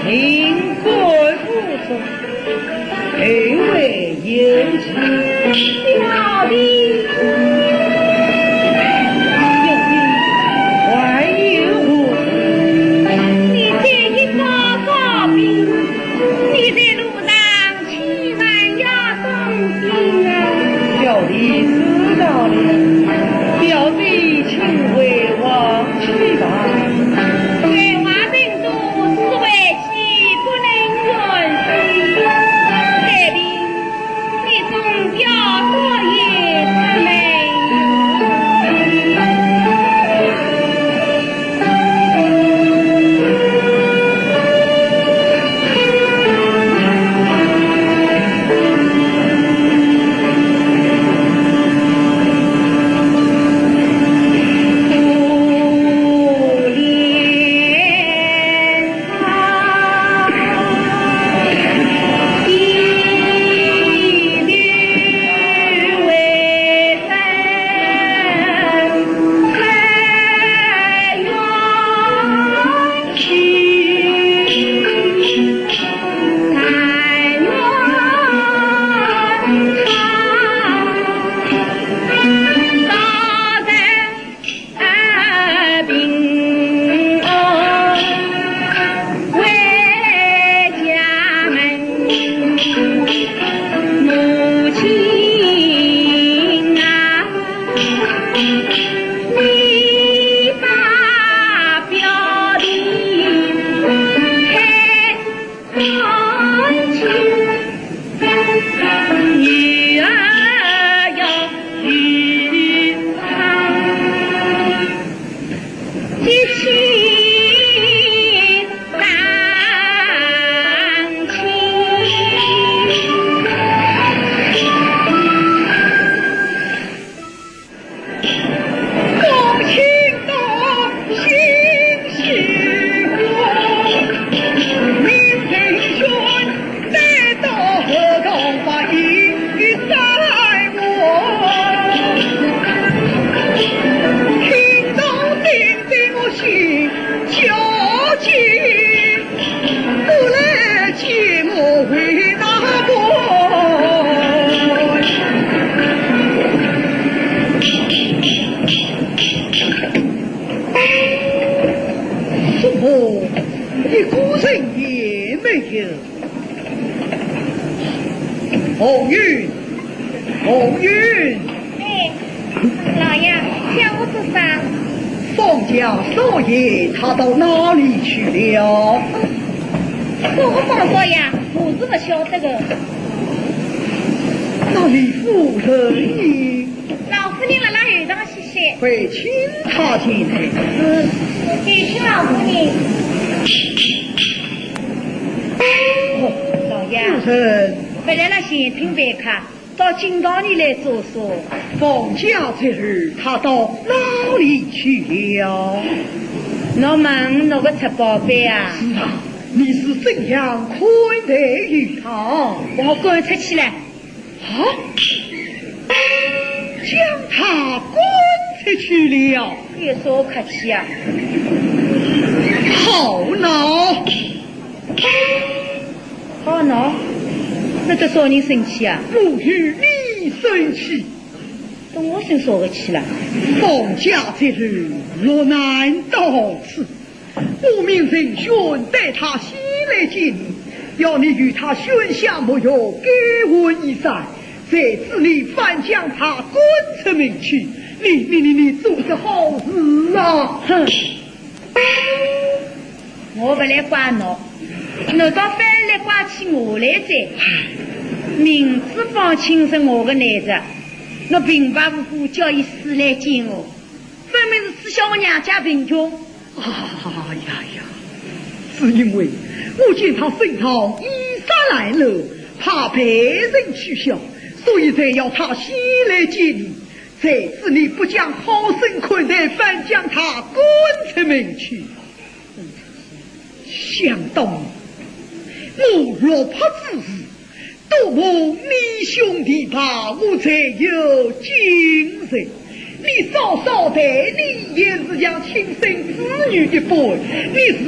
民国父中，二位有情，表弟，还有我。你这一个高兵，你在路上千万要当心啊！表弟知道了，表弟请回往去吧。在华病中是为妻不能远行，太平，你总要多言之美。把一在我，听到定对我心焦急，不来接我回那国。哦，一个人也没有。红云，红云，哎，老爷，叫我做啥？放假少爷他到哪里去了？我放假呀，我是不晓得的。那李夫人呢？老夫人了那后堂歇歇。会请他进来。谢谢老夫人。老爷，夫人，回来了前厅别看，到金堂里来坐坐。放假这日他到哪里去了？我问那个吃宝贝啊？是啊，你是怎样看待于他？我赶出去了。啊！将他赶出去了。别说客气啊。好恼！好恼？那这少人生气啊？不与你生气。跟我生说个气了。放假这日若难到此，不命人选带他西来见你，要你与他宣下没有给我一番，在此里反将他滚出门去。你做个好事啊！哼！我不来管侬，侬倒反来挂起我来哉？明知放轻是我的男子，侬平白无故叫伊死来见我，分明是耻笑我娘家贫穷。哎呀，是因为我见他身上衣衫褴褛，怕被人取笑，所以才要他先来见你。在此你不将好生款待，反将他滚出门去。想到我若不自私，多蒙你兄弟把我才有精神。你稍稍待你也是像亲生子女一般，你是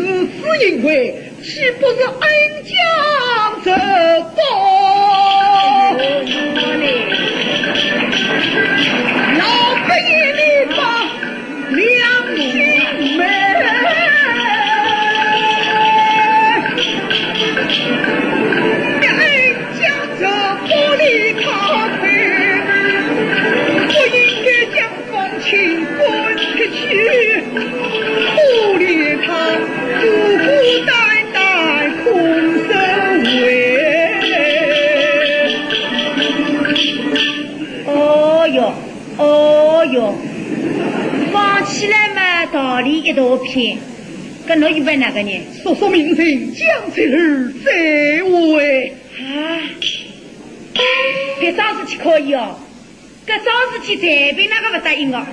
因为岂不是恩将仇报？老佛爷你把良心没请滚出去，不理他孤孤单单空生为。哦哟，放起来嘛，道理一大片，跟侬一般哪个人？说名人将这儿在位啊！这桩事体可以哦。这桩事体随便那个不答应哦，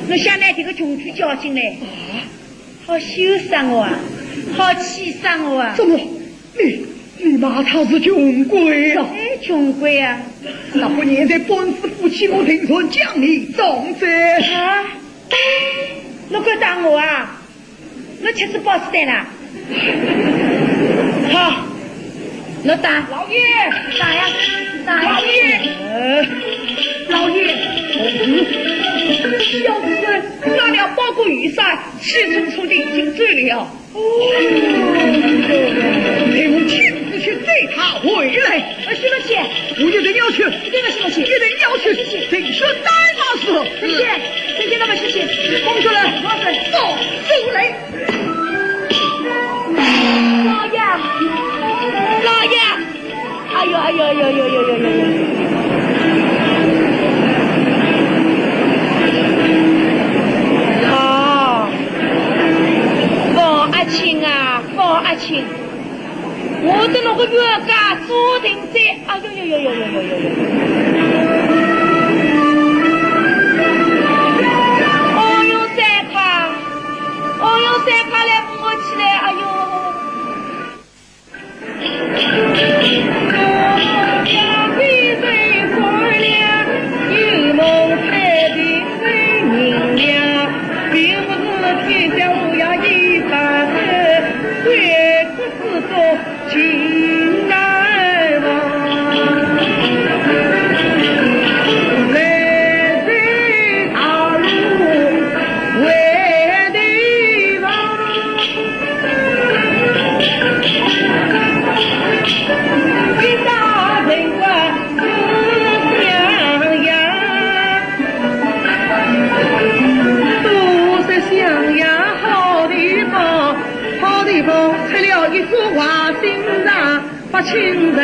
侬想来这个穷举叫进来，好羞伤我啊，好气伤我啊！怎么？你骂他是穷鬼啊？哎，穷鬼啊！那不现在本是夫妻，我听说将你重罪啊！侬敢打我啊？侬吃是包子蛋啦？好，侬打。老爷，打呀，打呀！老爷。老爷，小子拿了包裹雨伞，气冲冲的已经走了。陪我亲自去载他回来。行了，姐，我一定要去，一定要去，听说带马时候，谢谢那么谢谢，放出来，走来。老爷，哎呦！放阿青，我的那个冤家注定在，哎呦！哦哟三卡来扶我起来，哎呦！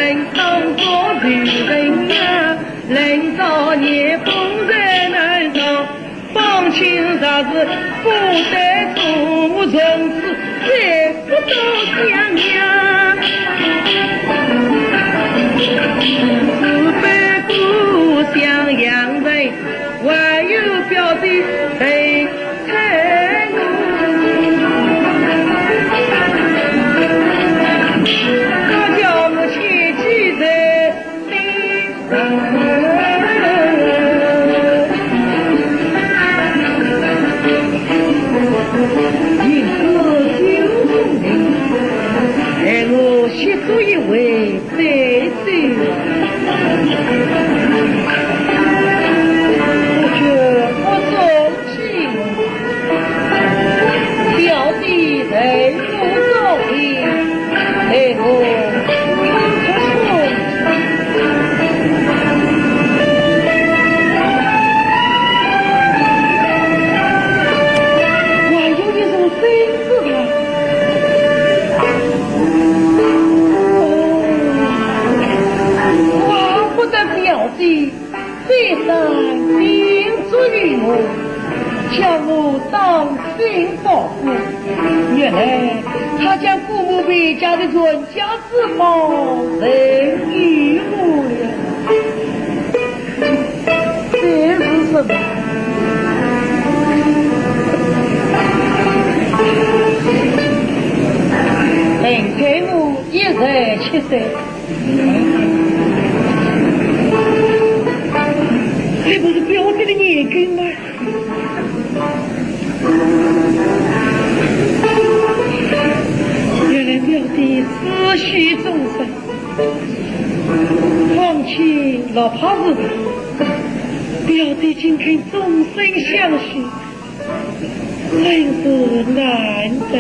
人当作女人啊，人少年风尘难逃，放情啥子不得从，从此再不到娘娘。自非故乡养人，还有表弟陪陪我。他叫我切记在心上。一个九重人，害我协助一位再走。我觉我送起我，表弟人不中意，害我非但叮嘱于我，叫我当心保护。原来他将父母辈家的传家之宝人与我了，这是什么？本给我107岁。这不是表弟的年根吗？原来表弟思绪众生，放弃老怕子，表弟今天终身相许，真是难得。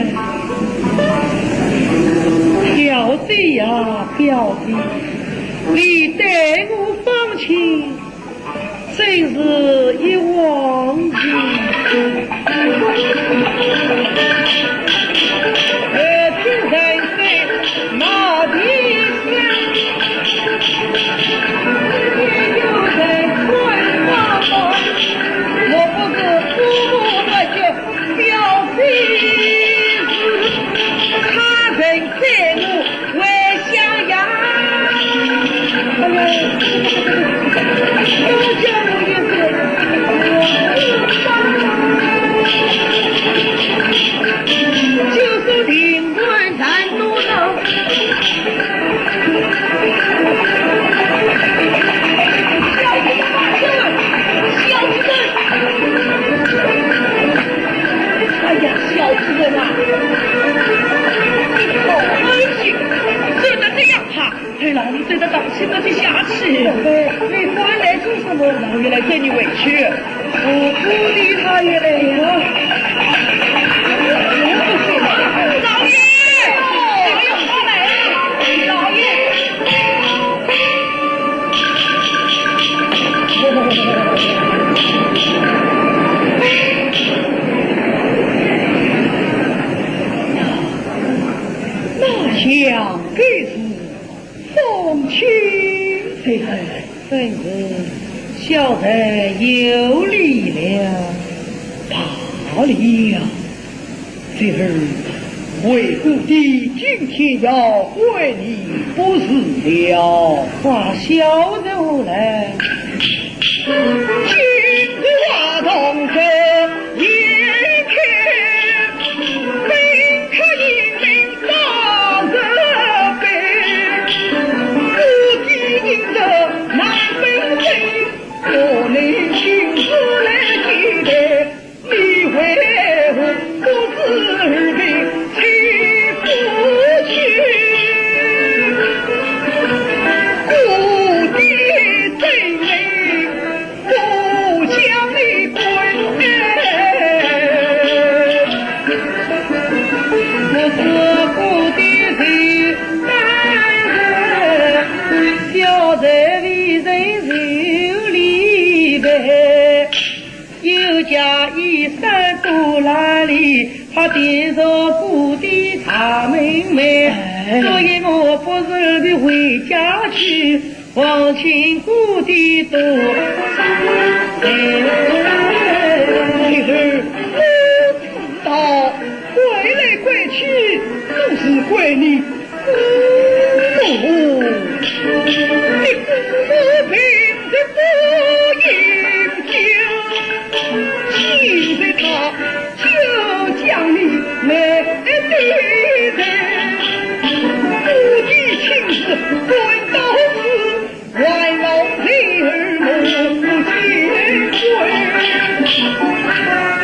表弟呀，表弟，你待我放弃。真是一忘记，听人说马蹄响，也有人困花房。我不是父母不觉，表弟是他人在我为襄阳。都叫我一个就是灵魂难路上，小子，哎呀，小子啊！哎呀，只能这样哈。对了，你对着档期都去下去。你回来做什么？老爷来见你委屈。我不理他也来呀。老爷，老爷他来了，老爷。那想给是风情最狠，真是小人有理了，大理呀！这儿为故的今天要会你不是了，把小人来，金花同客也看，本可引领大热悲，故地应得难分飞，我内心思来记得，你为何不知病妻夫去？故地真美，不将你归。我是故地人难人，小人为人有礼拜，有家衣衫多褴褛，他点着故地大门楣。所以我不时的回家去，望亲故地多。孩儿不知道，归来归去都是归你父母，你父母凭着不应情，现在他就将你来对待。夫妻亲事论到此，外老陪儿母见归。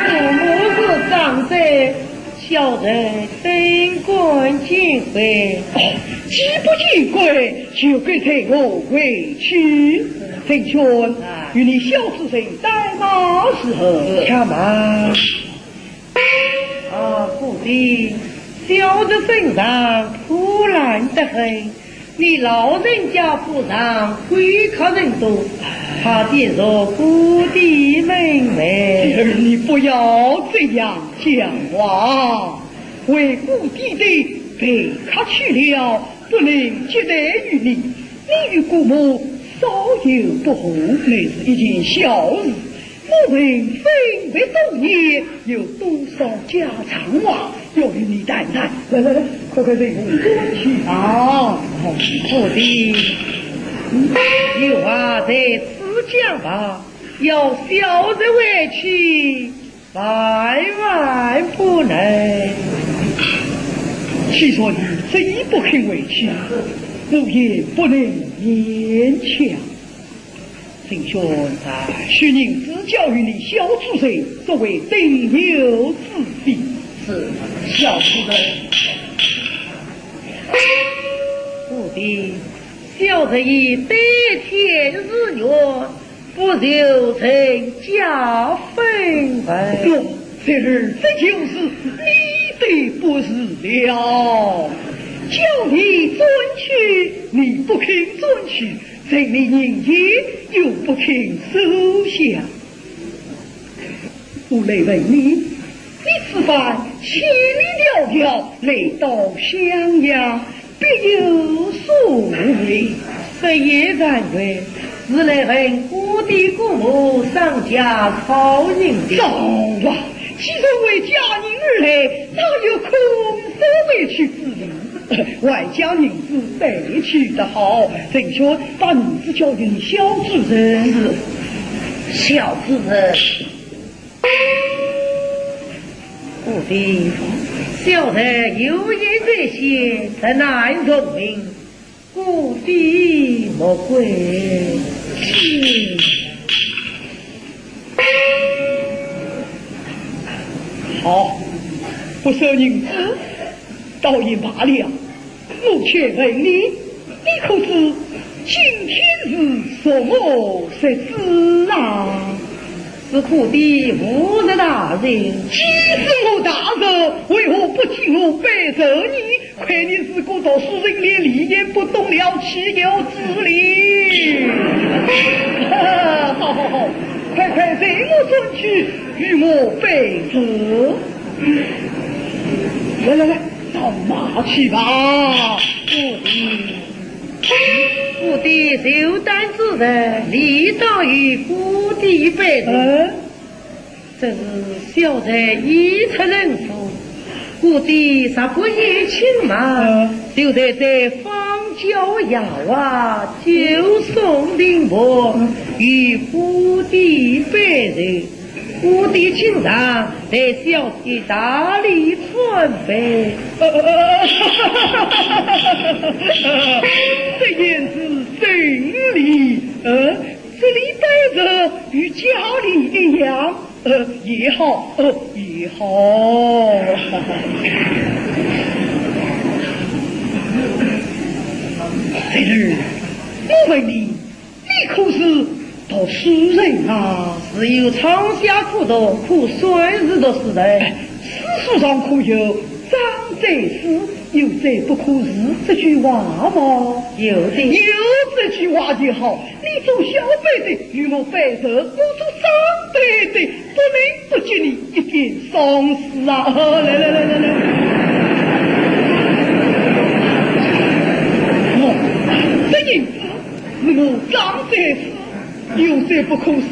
父母是长者，小人登官进回。既不进归，就该随我回去。郑权，与你小子谁在哪时候？且慢。父亲。小子身上腐烂得很，你老人家府上贵客人多，怕跌入故地门楣。儿，你不要这样讲话，为故地的被客去了，不能接待于你。你与姑母稍有不和，那是一件小事。我们分别多年，有多少家常话要与你谈谈。来来来，快快对我去啊！父亲，有话在此讲吧，要小人委屈，万万不能。既说你这不肯委屈，我也不能勉强。郑兄，许宁只教于你小主人，作为丁有之地。是小主人。父亲，小人以得天日月，不求成家分文。这儿这就是你的不是了。叫你遵取，你不肯遵取。在你人间又不肯收下，我来问你，你此番千里迢迢来到襄阳，必有所为。这也然对，是来问故地姑母上家操营的。糟了，既然为家人而来，哪有空所委屈之理？外家女子带去的好，郑兄把女子交给你小主人。小主人，父亲，小人有言在先，在难容命，故地莫归。好，不收银子，倒也罢了。我却问你，你可知今天是什么日子啊？是故地吾日大人。既是我大人，为何不请我拜寿你？亏你是个读书人，连礼也不懂了，岂有之理？好好好，快快随我进去，与我拜寿。来来来，到马去吧。故地受担之人，理当于故地拜寿。这是小人已出人府，故地啥不也请嘛？就在这方脚牙啊，就送灵婆与故地拜寿。故地请上，在小弟大力准备。这言是真理，这里待着与家里一样，也好，也好。在这儿，我问你，你可是读书人啊？只有长夏苦读，苦算日的时代。史书上可有长在世，有在不可日这句话吗？有的，有这句话就好。你做小辈的与我拜寿，我做长辈的不能不给你一点赏识啊！来来来来来，今子是我张在世，有些不可思，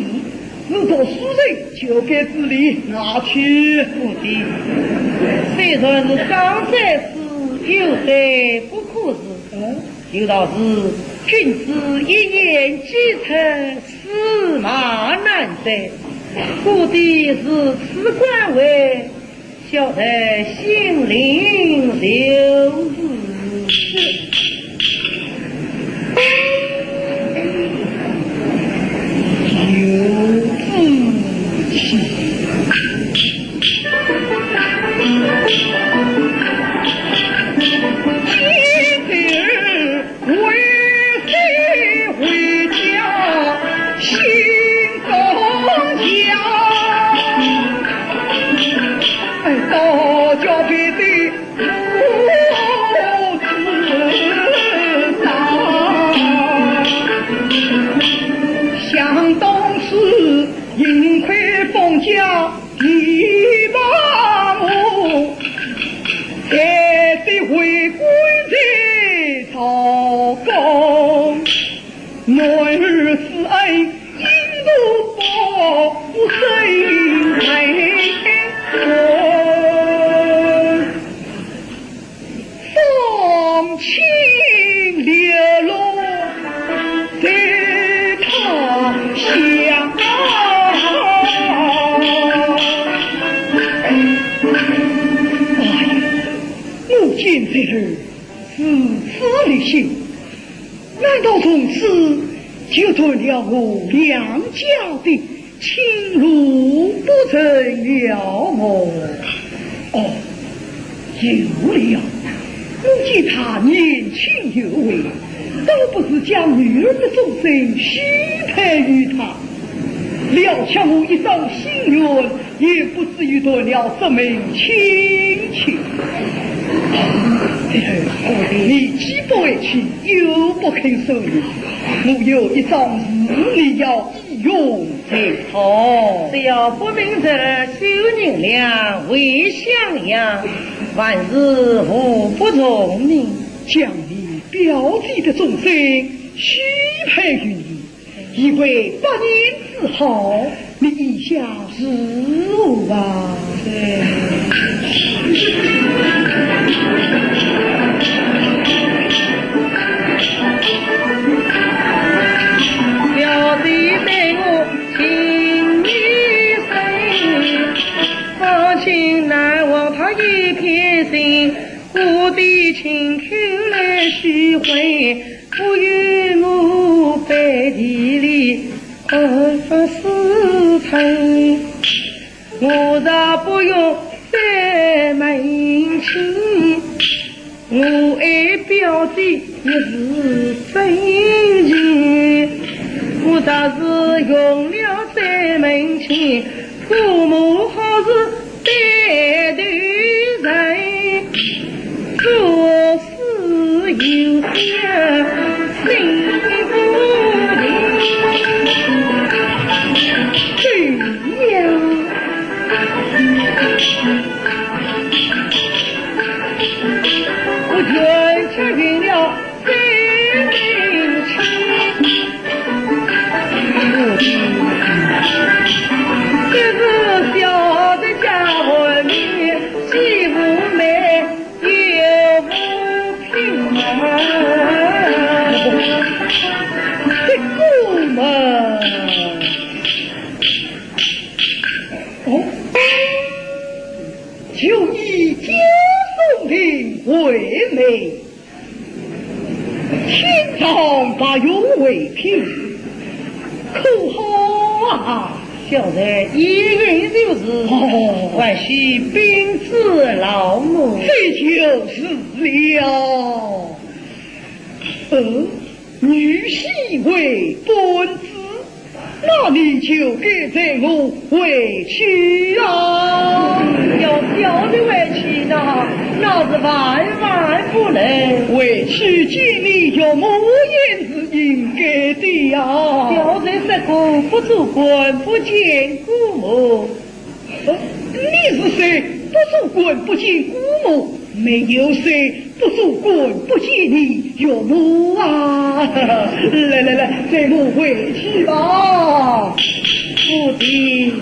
如果书人就该治理拿去。不的，虽然是张在世，有些不可思。有道是君子一言既成，驷马难追。故的是此官位，晓得心灵流日。有志气。难道从此就断了我两家的情路不成了么？哦，有了，如今他年轻有为，倒不是将女儿的终身许配于他，料想我一张心愿，也不至于断了这门亲情。你既不为妻，又不肯受你，我有一桩事你要一用在头。只要不明着修人俩为相样，万事无不从命。将你表弟的终身许配于你，以为8年之后，你意下是无吧？表弟对我情意深，芳情难忘他一片心。我的情口来续回，不与我背地里何思忖。我若不用再门亲，我爱表弟也是真情。我若是用了再门亲，父母好是带头人，做事有些心不定。这样我全吃匀了再门亲，这是小的家伙里既不美也不平这姑嘛就以接送的为美，天上把有为品，可好啊！小人一人就是还需兵至老母，这就是了。女婿为本子，那你就该在我为妻啊！要小的为妻呢，那是万万不能。为妻见你有母言是应该的呀。小人失孤不做官，不见姑母。你是谁？不做官不见姑母，没有谁不做官不见你岳母啊！来，这母回去吧。父亲，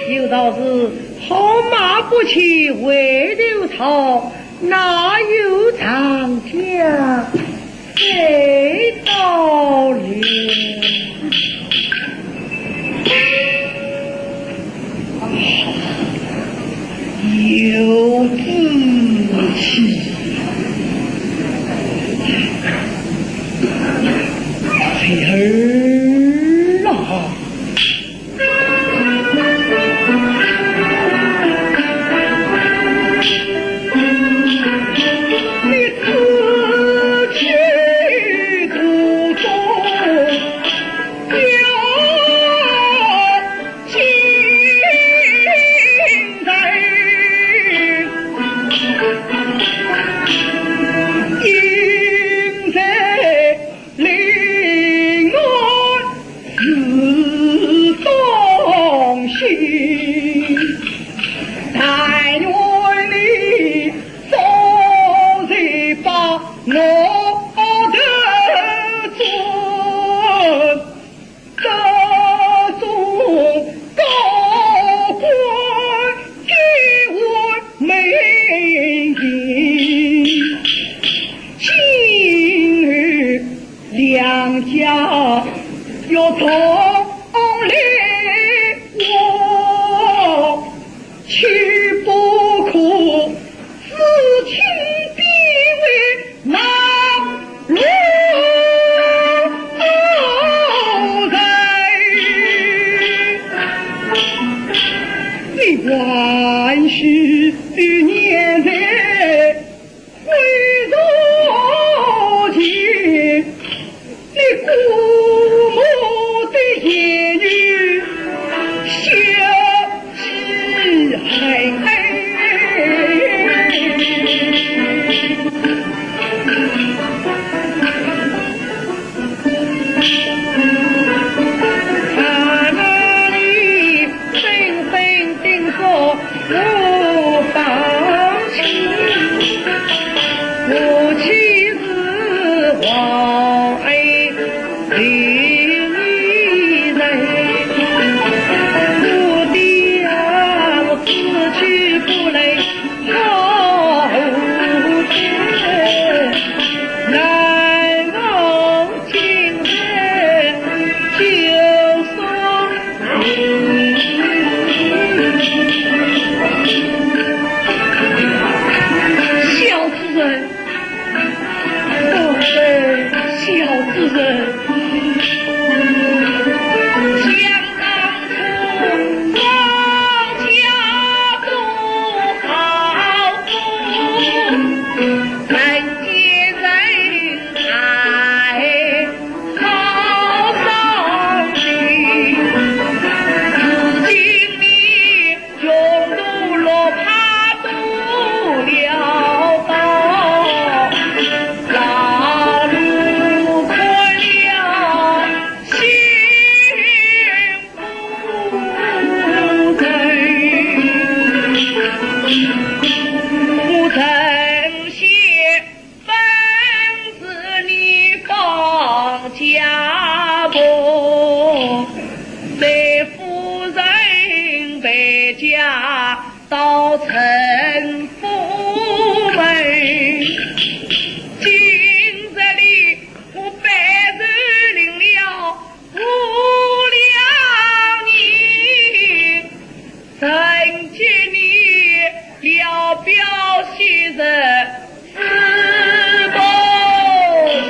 有道是好马不骑回头草，哪有长江水倒流？有志气，翠儿啊！你自去途中有情在。应在临安自放心，但愿你早日把我的尊得中高官给我美人。今日两家要同来我，岂不可自请必为那路人？你关系年在回头前，你姑母的言语想起海。他那里纷纷定说无放弃，我妻子王爱另一人，我的啊，我此去不来好天，难忘今日就说小之人。小之人，想当初王家不好人间人海好伤心，如今你庸碌落怕不了道，老路困了心不真，不曾写分子你放家不，被夫人被嫁到陈府门，今日里我白日领了无良你，曾见你了表昔日思不尽。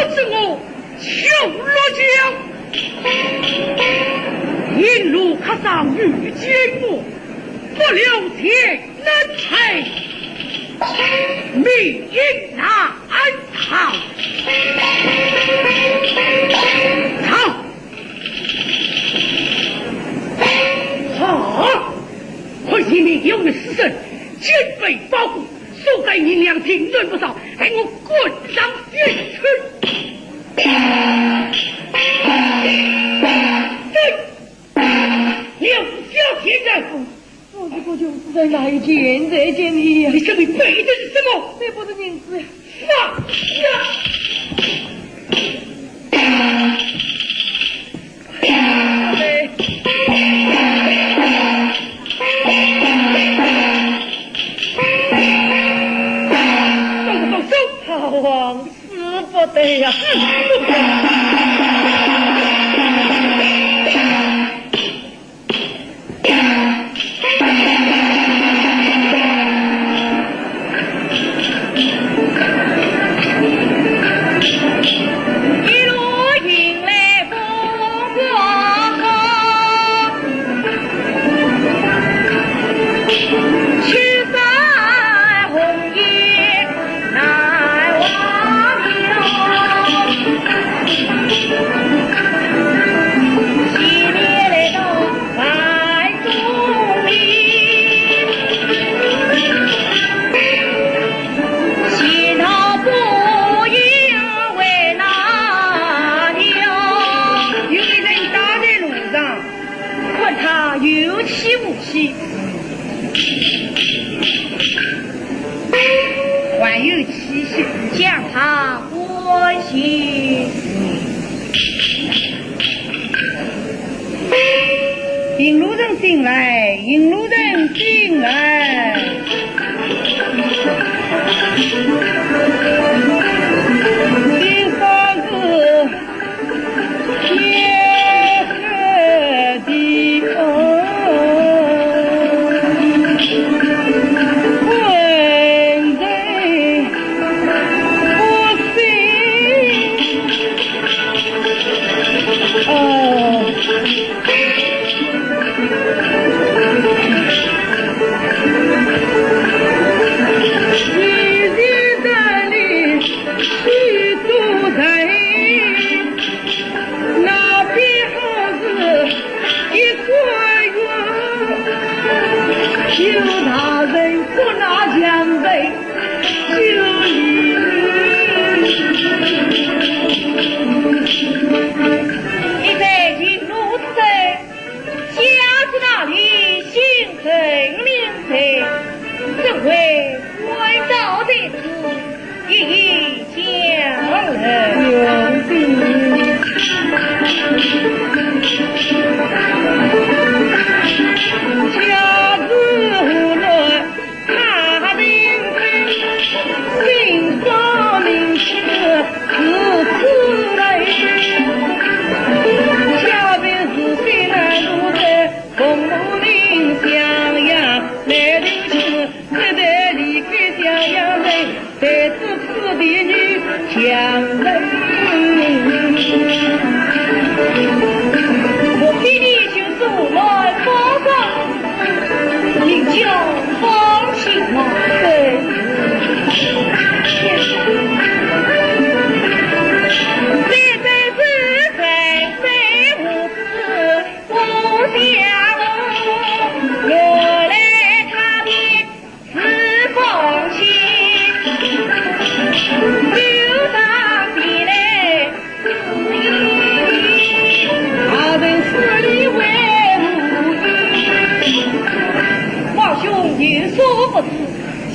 是我求落江，一路客上遇见我，不留天能陪，命难逃。好，可惜你有的死神，坚被保护，输给你两听论不少，给我滚上云去！刘小天人，我这个就是在哪一件这件衣呀？你这里背的是什么？这不是银子呀！放下！往死不得呀！还有七夕将他关心，引路人进来，引路人进来。第三个天和地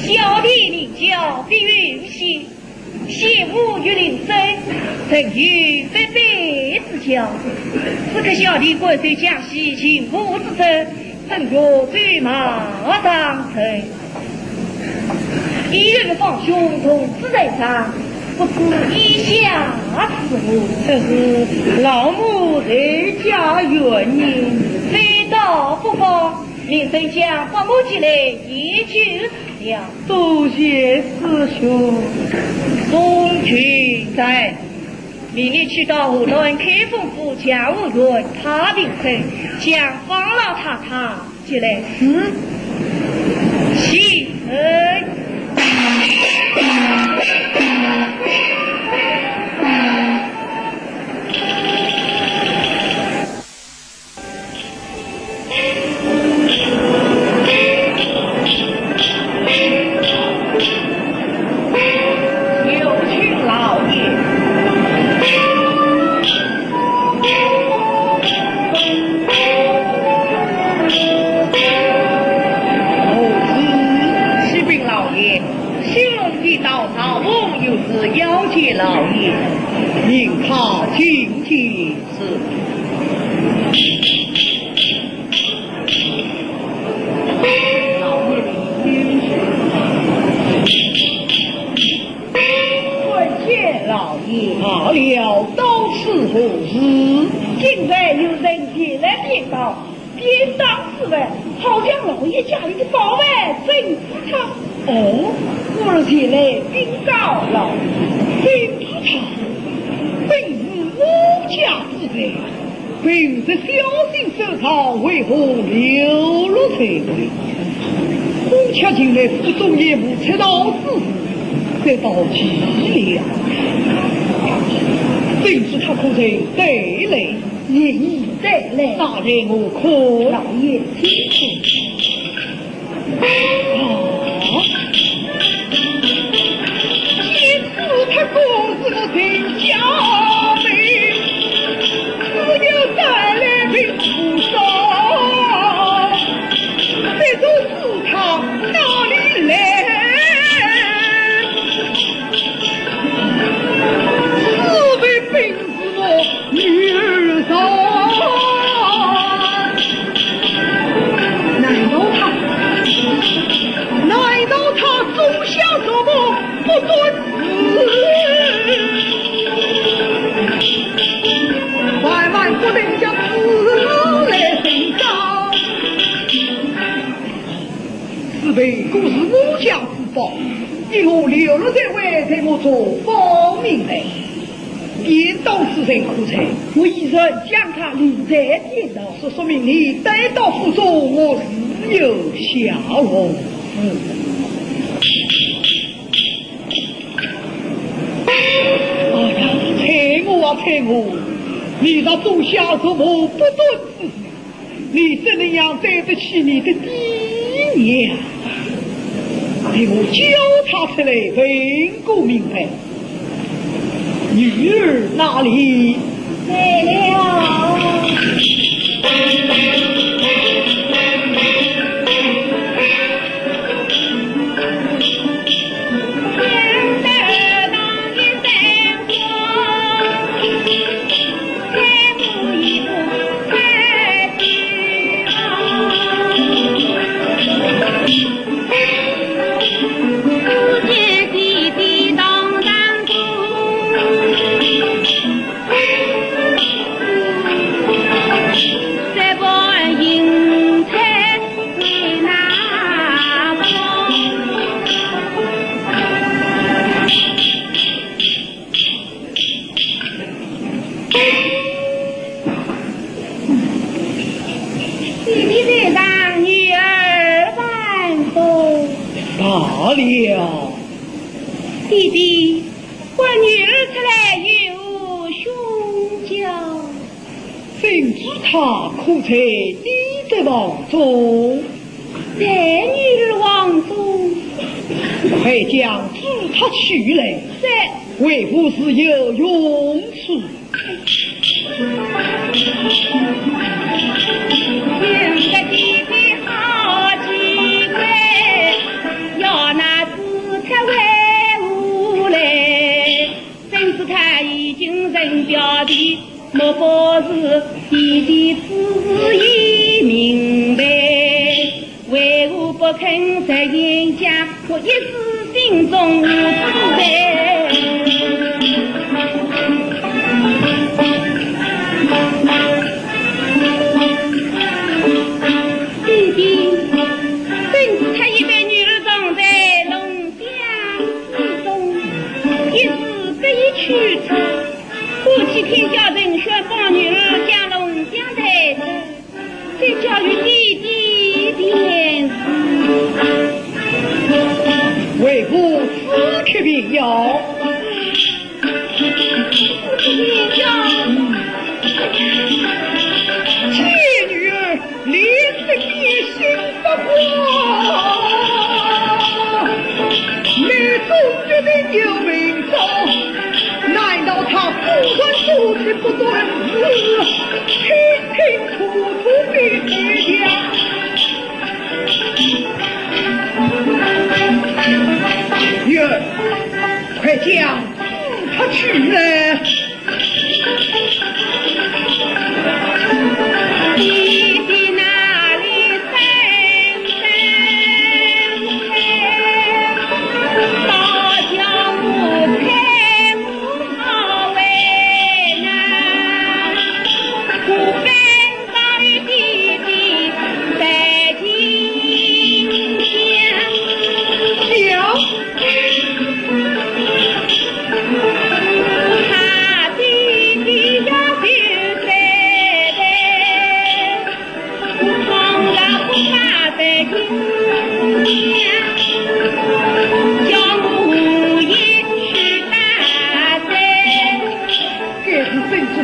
小弟领教必允许，谢吾于临生，曾与非辈之交。此刻小弟归随江西，情夫之身，正若追马上城。一日放兄同志在上，不知意下此物。这是老母在家原因，非到不放。领生将花木进来，一举了。多谢师兄。宋军在，命你去到无论开封府家务院他病村，将方老太太接来喜老爷，命他今天是老爷跪谢老爷。罢了，都是何事？现在有人前来禀告，边当侍卫好像老爷家里的保外正是他。哦，我是前来禀告老爷，正是他，本是我家之贼，本是小心手上，为何流落才归？我恰进来府中业务出到之时，得到急了。正是他可曾得来？你已得来，大人我可老爷请出。先是他公子我真小妹，只有带来并不少，这种事他哪里来？是为本是我女儿上。难道他种下什么不敦万万不能将此来伸张，是为故是我家之宝，以后留了这位给我做保命的，颠倒之人可才，我一人将他留在颠倒，是说明你待到府中，我自有下落。哎呀，猜我啊猜我！你那种下什么不敦之事，你怎能样对得起你的爹娘？给我交他出来，问个明白。女儿哪里？来了。罢了，弟弟，我女儿出来有凶交，怎知他可在你的房中？在女儿房中，快将知他取来，是为父是有用处。两个弟弟好奇怪，要拿纸条为无来，真是他已经认表的，莫不是弟弟自已明白，为何不肯在言下，我一时心中无自在。弟弟，正是他已被女儿葬在龙江之中，一时得以去处，我他不管不知不尊清清楚楚地讲。月儿，快将他去来。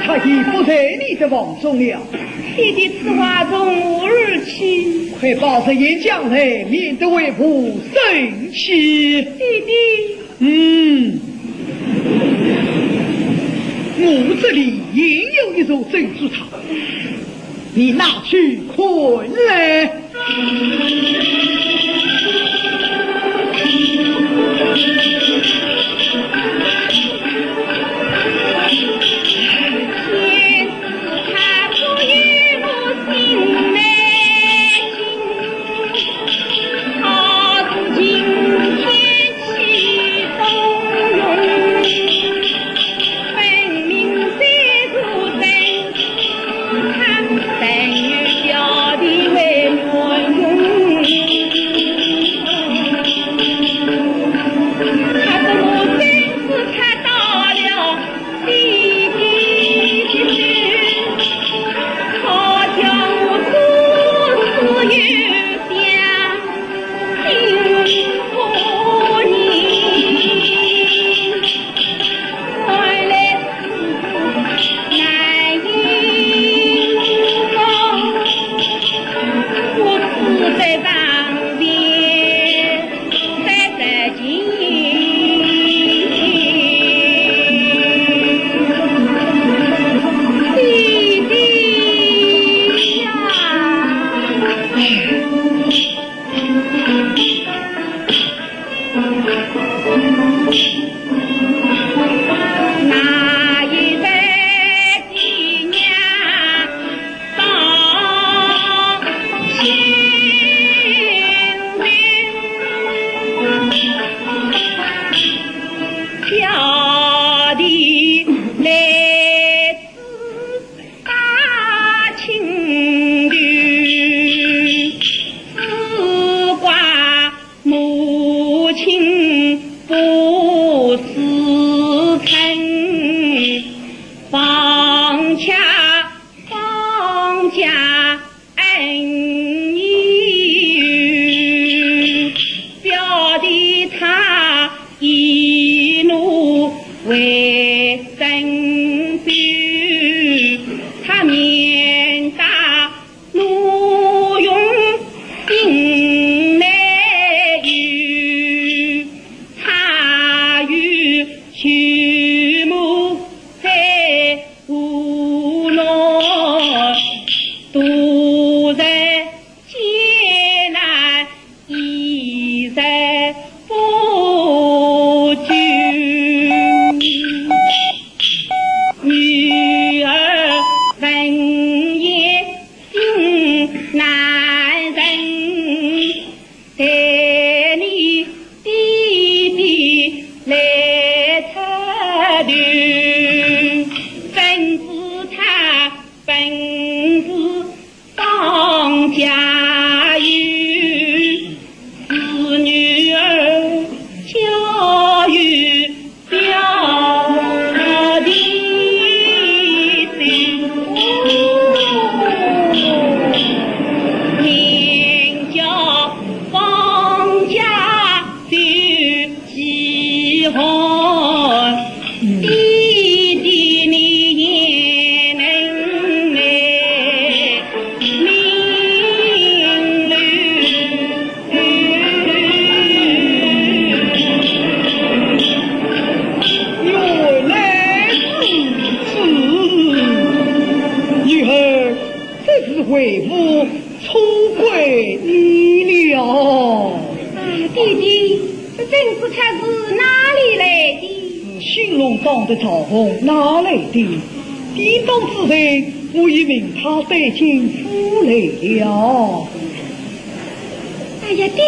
他已不在你的望中了。弟弟此话从何而起？快报上演将来，免得为父生气。弟弟，我这里也有一座珍珠塔，你拿去困来。一龙长的草红哪来的？地动之人，我已命他带进府来了。哎呀，弟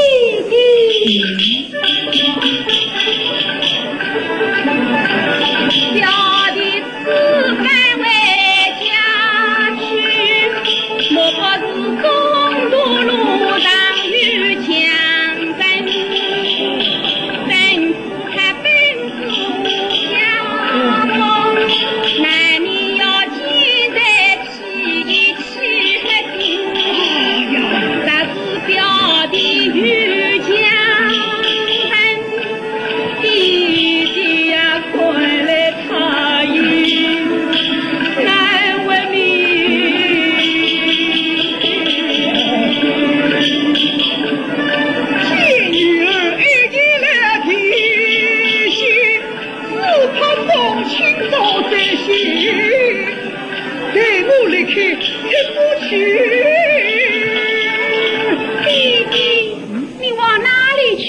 弟，小弟此番为家去，莫不是中途路上遇强人，真是他本是相逢，难免要记在起一起和心。那是表弟遇强人，弟弟呀困来他意难为命。见女儿一进来提醒，只怕送亲早在心，带我离开出不去。弟弟，你往哪里去？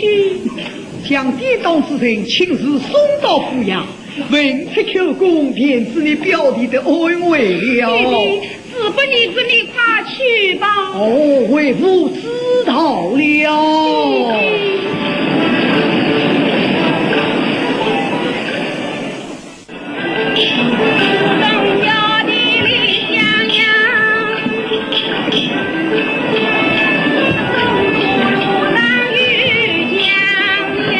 将地动之人亲自送到府衙，问出口供，便知你表弟的安危了。弟弟，只不你这你快去吧。哦，为父知道了。等小弟李香香，路上遇江洋，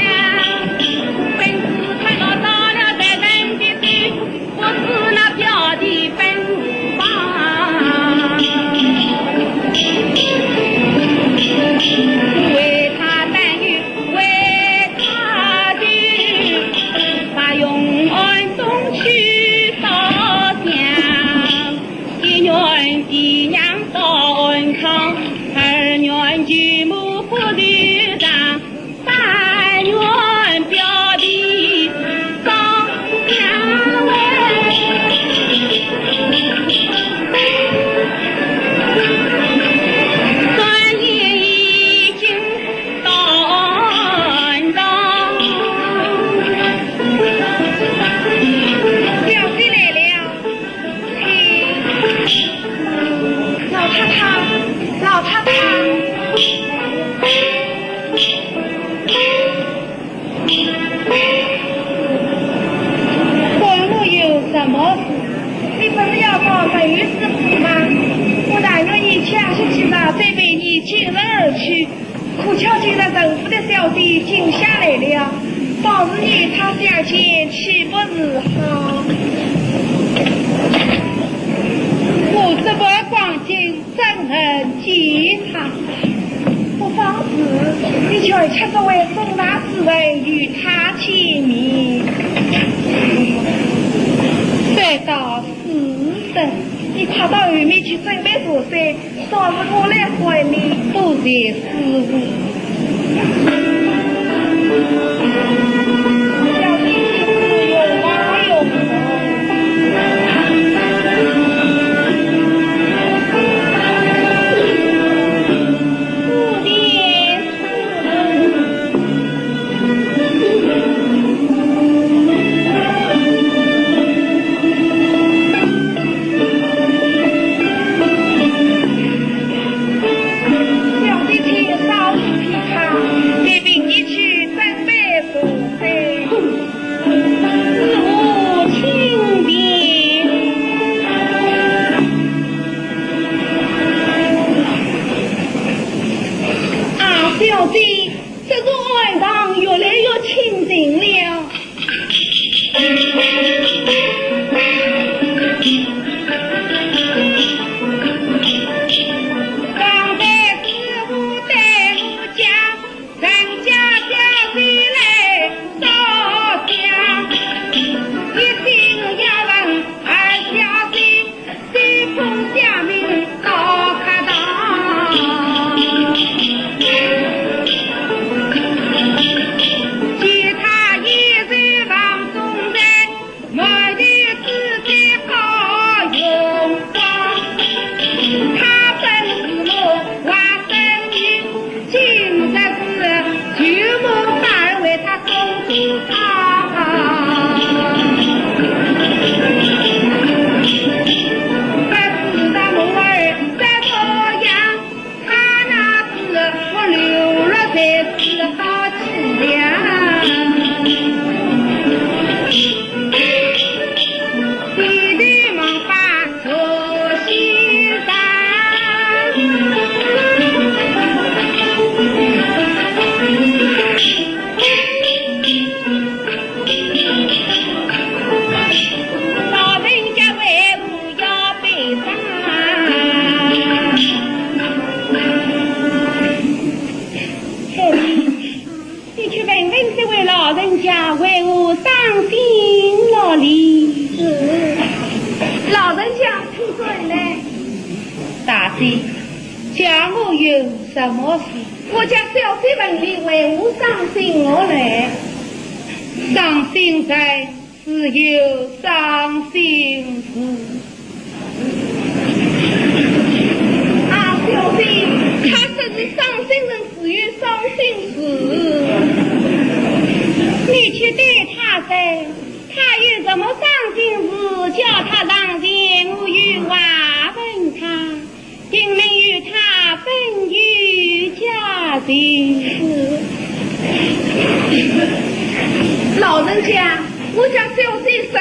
本是看到到了在人的手，不是那表弟本帮。为他担忧，为他的把永安东去到乡，一女的娘到安康，二女举目不离上，三女表弟上娘问。转眼已经到岸上，表弟来了，嘿，老太太，老太太，问我有什么事？你不是要到人与之府吗？我但愿你抢些起早，再为你进人而去。可巧今日政府的小弟竟下来了，当日与他相见，岂不是好？我这般光景怎能见他？不妨事，你却却作为送达之人与他见面。再到死神，你快到后面去准备茶水，到时我来还你。多谢师傅。小弟今日有话有说。不点小弟请稍事皮卡，再并你去准备茶水。事无轻便。啊，小弟，这个岸上越来越清静了。刚才师傅带我讲，人家小弟来烧香，一定要让二小弟随风下命到客堂。其他一人往中人，我的自己好用光。他本是我外甥女，今日是就我反而为他送出堂。姐，叫我有什么事？我家小姐问你为何伤心我来？伤心在只有伤心事。啊，小姐，他说是伤心人只有伤心事。你去对他说，他有什么伤心事，叫他上前，我有话问他，因为与他本有家庭事。老人家，我家小姐说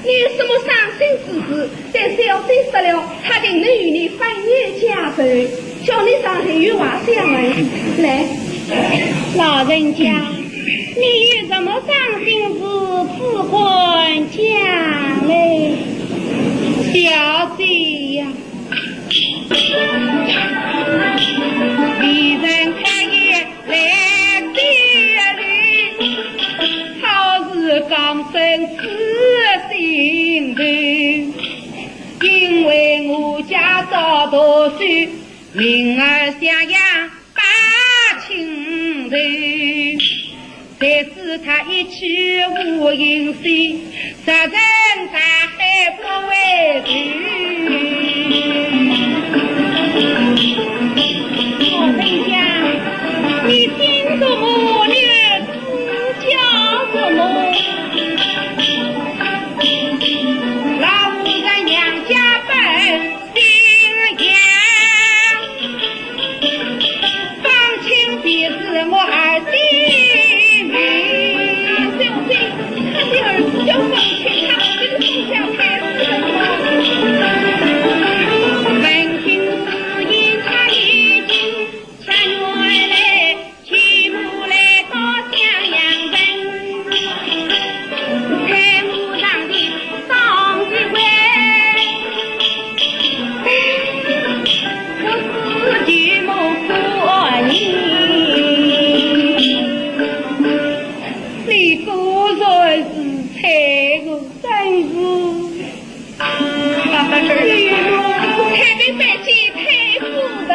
你有什么伤心之事，但小姐说了，他定能与你翻越家仇，叫你上前与话相问。来，老人家，你有什么伤心事，只管讲嘞。小姐呀，离人开业来别离，好事刚生此心头，因为我家早读书，明儿襄阳把亲头，才使他一去无影息，实人大海不为主。老人家，你听什么？你儿子叫什么？老夫人娘家本姓杨，放亲别是我儿的女。小姐，他的儿子叫放亲，他这个从小开始什么？闻听此言，他已经下月来，骑马来到襄阳城，开幕上的当机会，我是举目过你果然是才个真是，太平百姓太富人，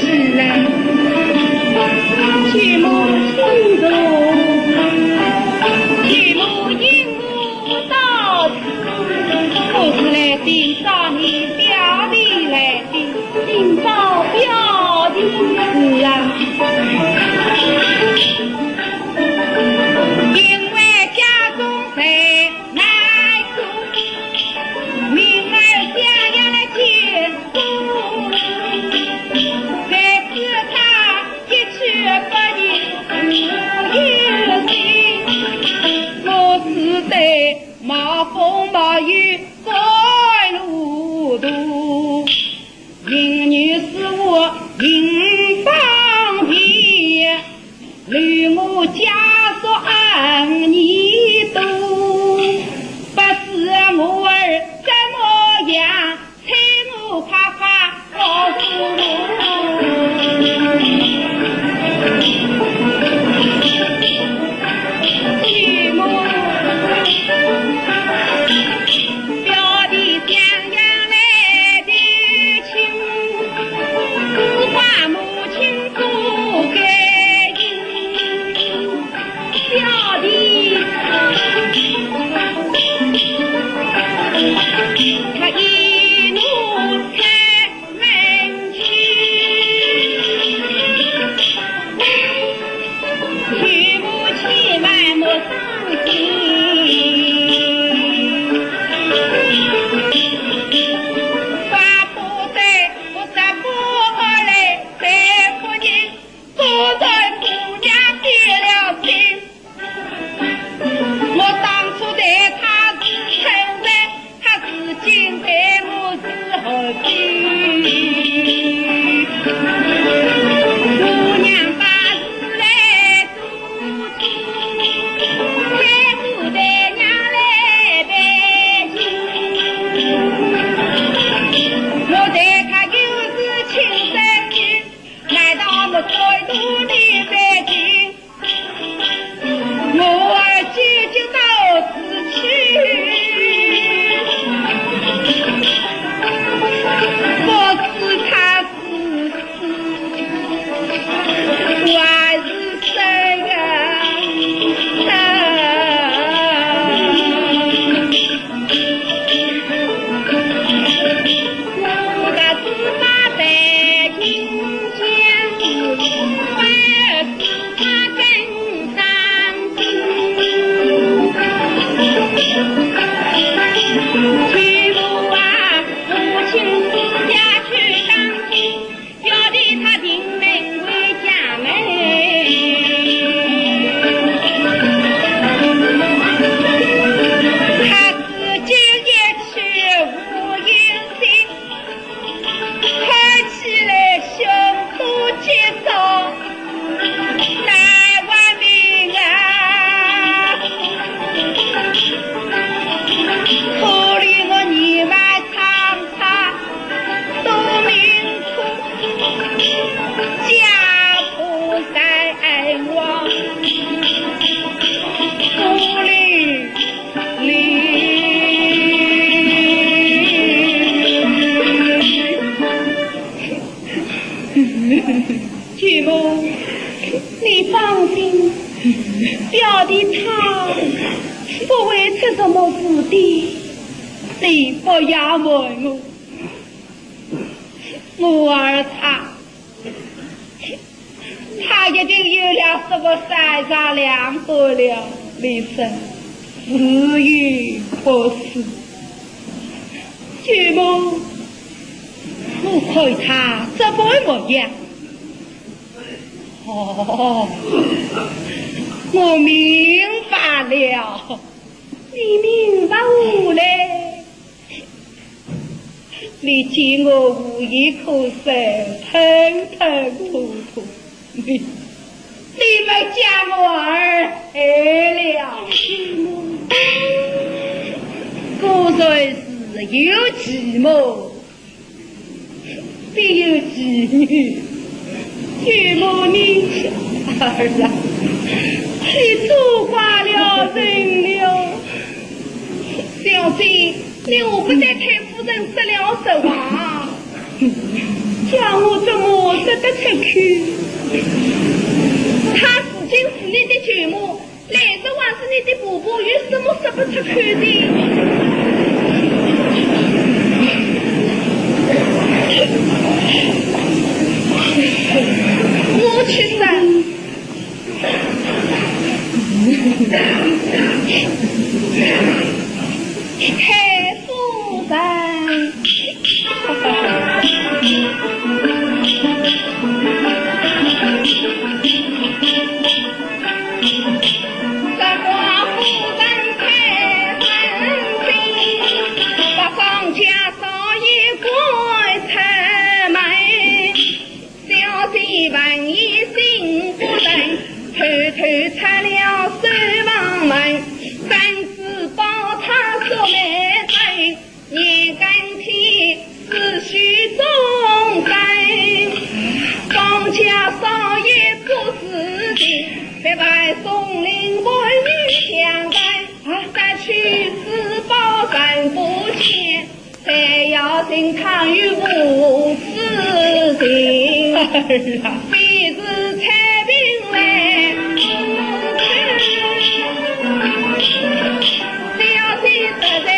是啊，举目心中，举目引我到此，我是来寻找你表弟来的，寻找表弟是啊。因为家中在难处，明儿襄阳来见父，再使他一去不离无有心，我是在冒风冒雨在路途，因女是我应方便，与我家说恩义多，不是我儿怎么样，催我快快告诉我。举目表母，你放心，表弟他不会出什么事的，你不要问我儿他已经有了什么3多了，李生至于不是。舅母，我看他这般模样，我明白了，你明白我嘞？你见我无言可说，吞吞吐吐，你们将我儿害了。果然是有继母必有继女，舅母你儿啊，你错怪了人了。小姐，你我不在太夫人失了手啊，叫我怎么说得出去？他如今是你的舅母，来日还是你的婆婆，有什么说不出去的？我去生。太夫人，这寡妇人太狠心，把方家少爷拐出门，小姐闻一心不仁，偷偷拆了守房门，真是把他所来罪，年更天是许终身。方家少爷不是的，别拜松林为女相待，再去自保人不见，再要心肠与无私情，彼此才明来。小姐实在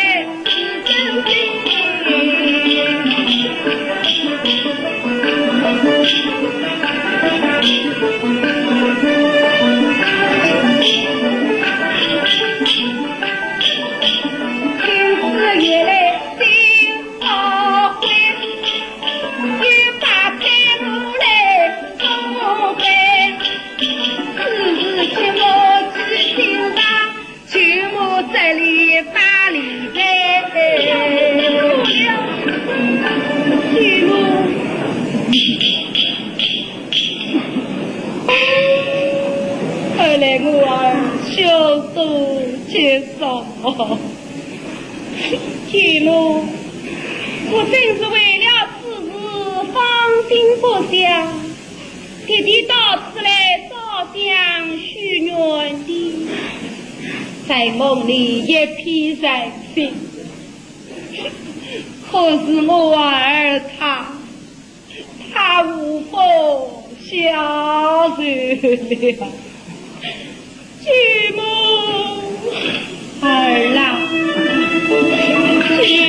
是真心。后来我儿小度接受，舅母，我正是为了此事放心不下，弟弟到此来烧香许愿的，在梦里一片人心，可是我儿他无法消受了。舅母，儿啊，儿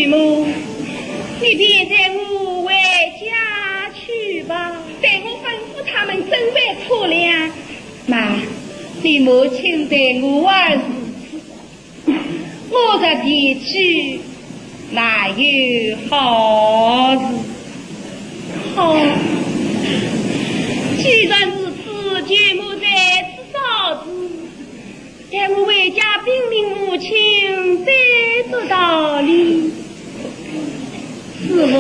继母，你便在我回家去吧，待我吩咐他们准备车辆。妈，你母亲对我儿如此，我这便去，哪有好事？好，既然如此，继母在此嫂子，待我回家禀明母亲，再知道理。师傅，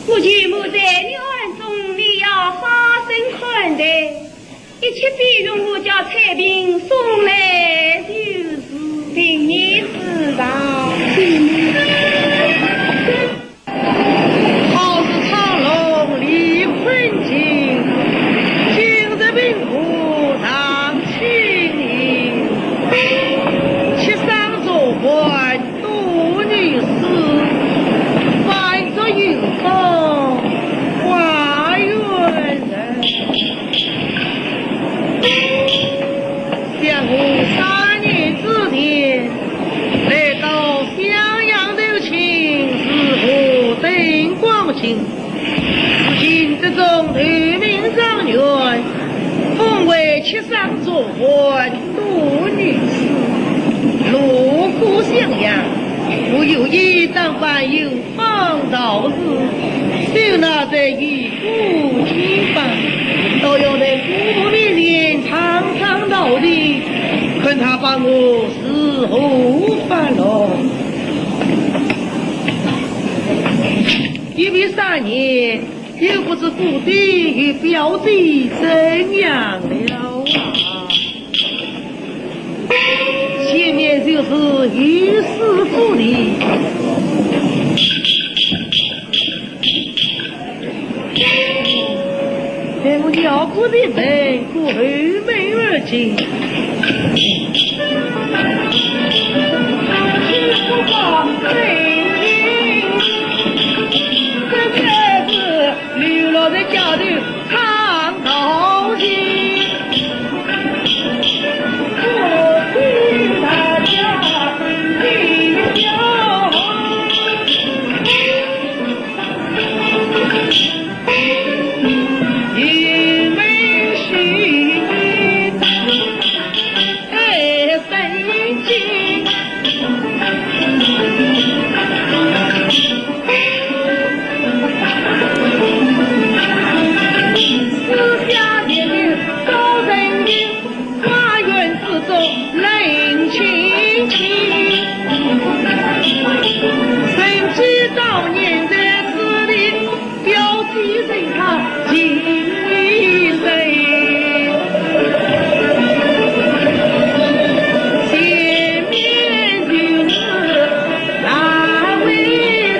我继母在了案中，你要好生看待，一切费用我叫彩萍送来就是，请你知道。好似长龙离困境，今日病苦当清营，七上做官度女士，犯着有方花园人，相互3年之前来到襄阳留情，是何等光景？如今这种头名状元，封为七上做官度女士，路过襄阳，我有意当伴有方道士，就拿在一股金榜，都要在府里面长长到底，看他把我是何法了。一别3年，又不知故地与表弟怎样了啊！前面就是御史府里，在我绕过的门，过后门而进，是不光美丽，这才是流落在家里长高兴。我替大家比较因为心爱分尽，私下年龄高人名，花园之中冷清清，谁知道年在此里，标记人他今一生。前面就是那味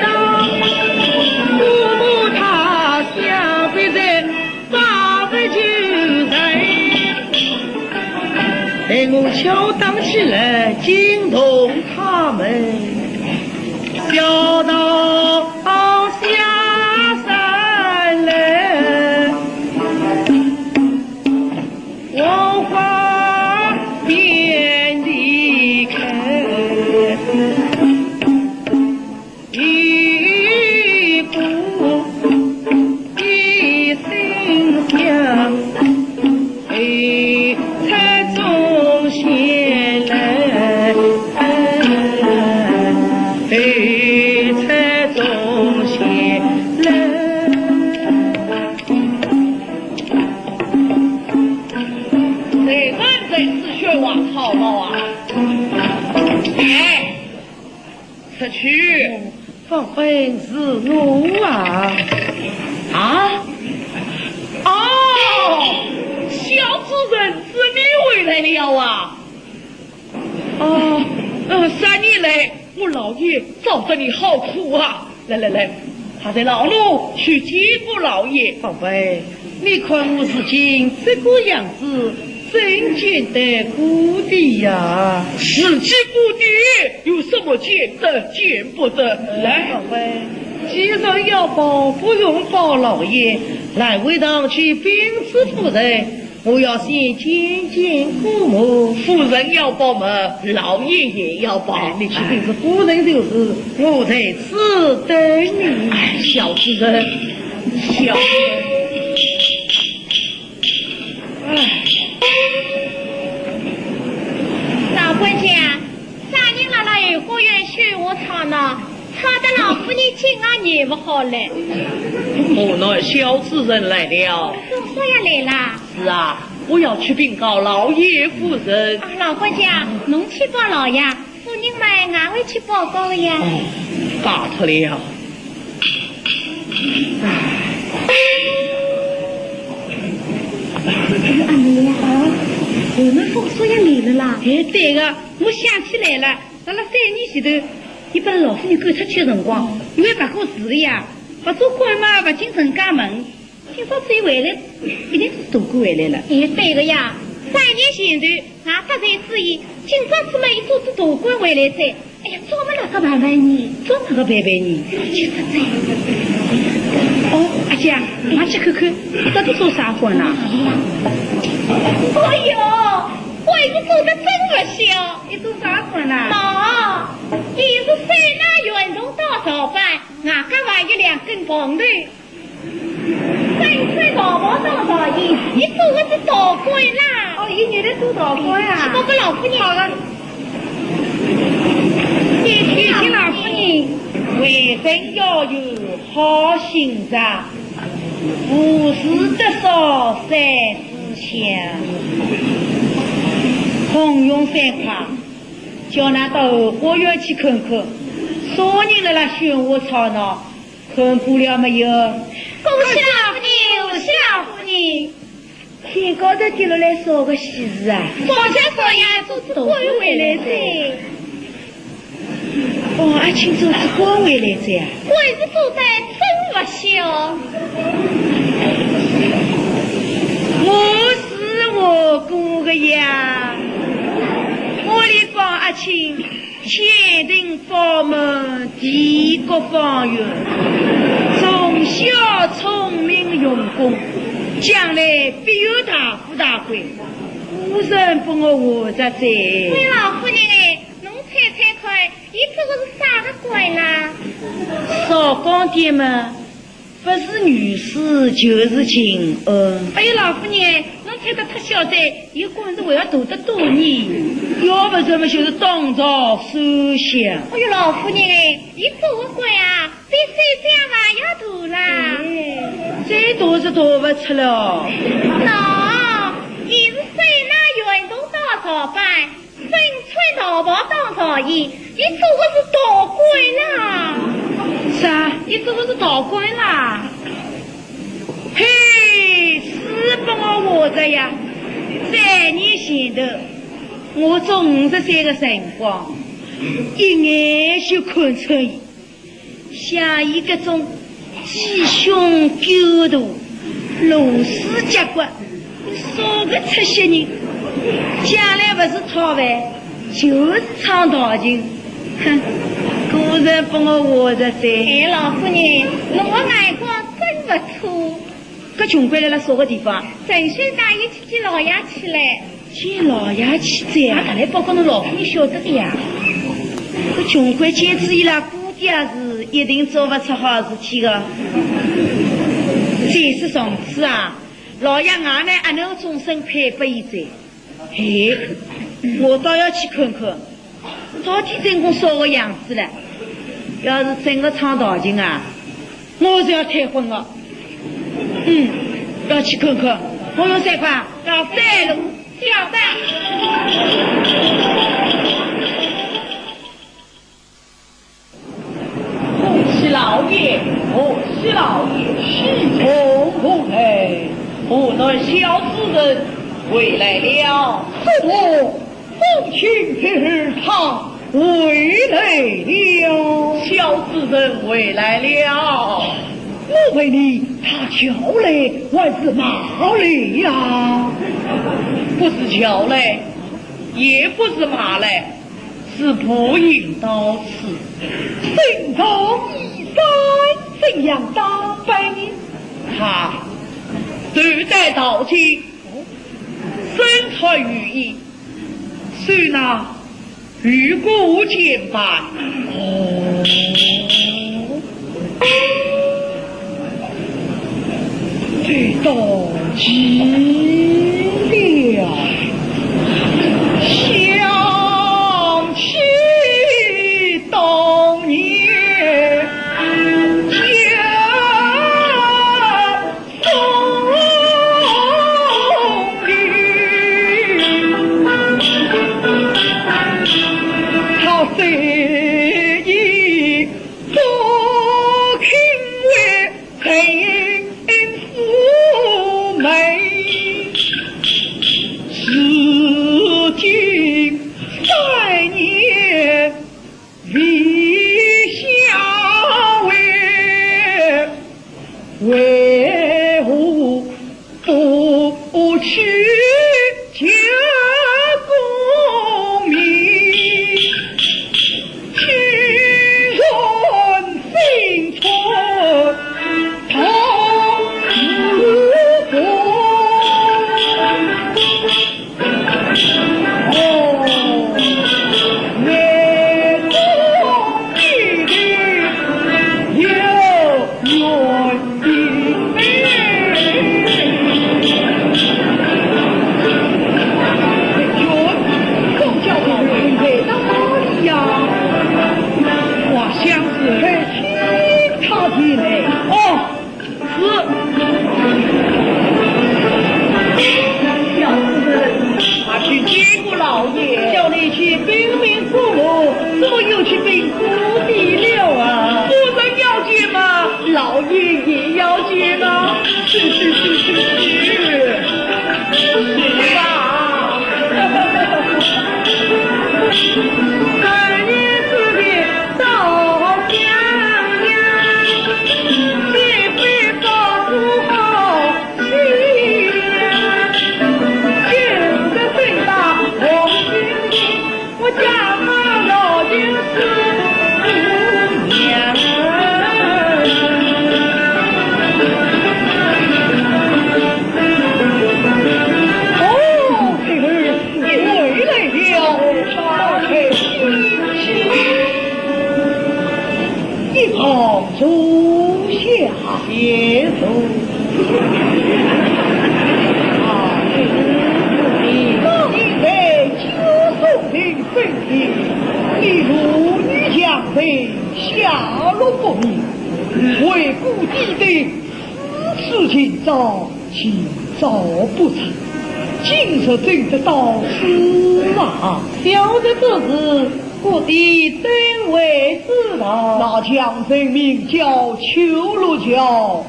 道，父母他乡必在8个9人，待我敲当起来惊动他们，笑到下山来，我花便离开，一步一心想，才中先来，才中先来。谁敢在此学王曹操啊？哎，此去方本是我啊！啊！哦，小主人是你回来了啊！哦，3年来我老爷找着你好苦啊！来，他在老路去接过老爷。宝贝，你看我如今这个样子，真见得故地呀！死其故地有什么见得见不得？来，宝贝，既然要保，不用保老爷，来回堂去禀知夫人，我要先见见父母。夫人要报门，老爷也要报。你确定是夫人就是，我在此等你。小夫人，小夫人。老官家，啥人来了有花园许我吵呢？吵得老夫人今晚也不好了。我那小主人来了。我也来啦。是啊，我要去禀告老爷夫人。老官家，侬去报老爷，夫人们俺会去报告的呀。罢脱了。阿妹呀，我们风叔也来了啦。哎，对个，我想起来了，到了3年前头，伊把老夫人赶出去的辰光，因为不过事的呀，不做官嘛，不进陈家门。今朝子一回来，一定是大官回来了。哎，对个呀，3年前头，俺发财之意，今朝子嘛一做子大官回来噻。哎呀，做么那个办办呢？做哪个办办呢？就是这。哦，阿姐，我去看看，到底做啥婚呐？哎呦，会子做的真不小。你做啥婚呐？妈，你是谁那运动到早班，俺家还有2根棒头。真吹大毛当大衣，你做的是大官啦！哦，一年的做大官呀！是个老夫人。好了，你提醒老夫人，为人要有好心肠，无事得少三思想。空用3块，叫他到后花园去看看，啥人在那喧哗吵闹，看过了没有？恭喜老夫人，恭喜老夫人！天高头跌落来啥个喜事啊？放下少爷做子官回来噻。哦，阿青做子官回来噻。官是做得真不小。我是我哥的呀，我来帮阿青签订法门，地国方圆。从小聪明用功，将来必有大富大贵。夫人帮我活着在。喂，老夫人哎，侬猜看，伊这个是啥个官啦？少讲点嘛，不是女士就是情恩。哎呀，老夫人哎，侬猜得太晓得，伊官是为了读得多年，要不怎么就是当朝首相。哎呦，老夫人哎，伊做个官啊，比首相还要大啦。再大是大不出了。喏，伊是谁那运动到朝班，身穿大袍当朝衣，伊做的是大官啦。啥？你做的是大官啦？嘿，是帮我活着呀！3年前头，我做50岁的辰光，一眼就看出伊，像伊这种鸡胸狗肚、螺丝结骨，少个出息人，将来不是讨饭，就是唱大琴。哼，果然帮我活着噻！哎，老夫人，侬的眼光真不错。搿穷鬼来了啥个地方？陈兄带伊去见老爷去了。见老爷去在啊？搿来报告侬老夫人晓得的呀。搿穷鬼见知伊拉姑爹是一定做不出好事体的。再是上次啊，老爷俺呢还能终身配拨伊在。嘿，我倒要去看看。到底真公啥个样子了？要是真个唱大琴啊，我是要退婚的。要去看看。我用3块，到3路晓得。恭喜老爷，恭喜老爷，喜从何来？我那小主人回来了。我父亲之堂回来了，小主人回来了。我问你，他桥来还是马来呀？不是桥来，也不是马来，是步行到此。身着衣衫怎样打扮？他头戴道巾，出羽翼，虽那与孤结伴。这道急了，想起当年家松林，他虽已不肯为陪至今3年未下位，为何不去家公明？亲人心存同如果。叫你去禀明父母，怎么又去禀故地了啊？夫人要见吗？老爷也要见吗？是吧？3年之内到襄阳，既非保护好西阳，现在最大我家妈老就是姑娘，哦，这儿你回来了，少开心心，一旁坐下接走。一如女将军下落不明，为故地的事情早请早不成，今日真的到此啊！晓得这事，故地真为知道。那将军名叫邱禄教，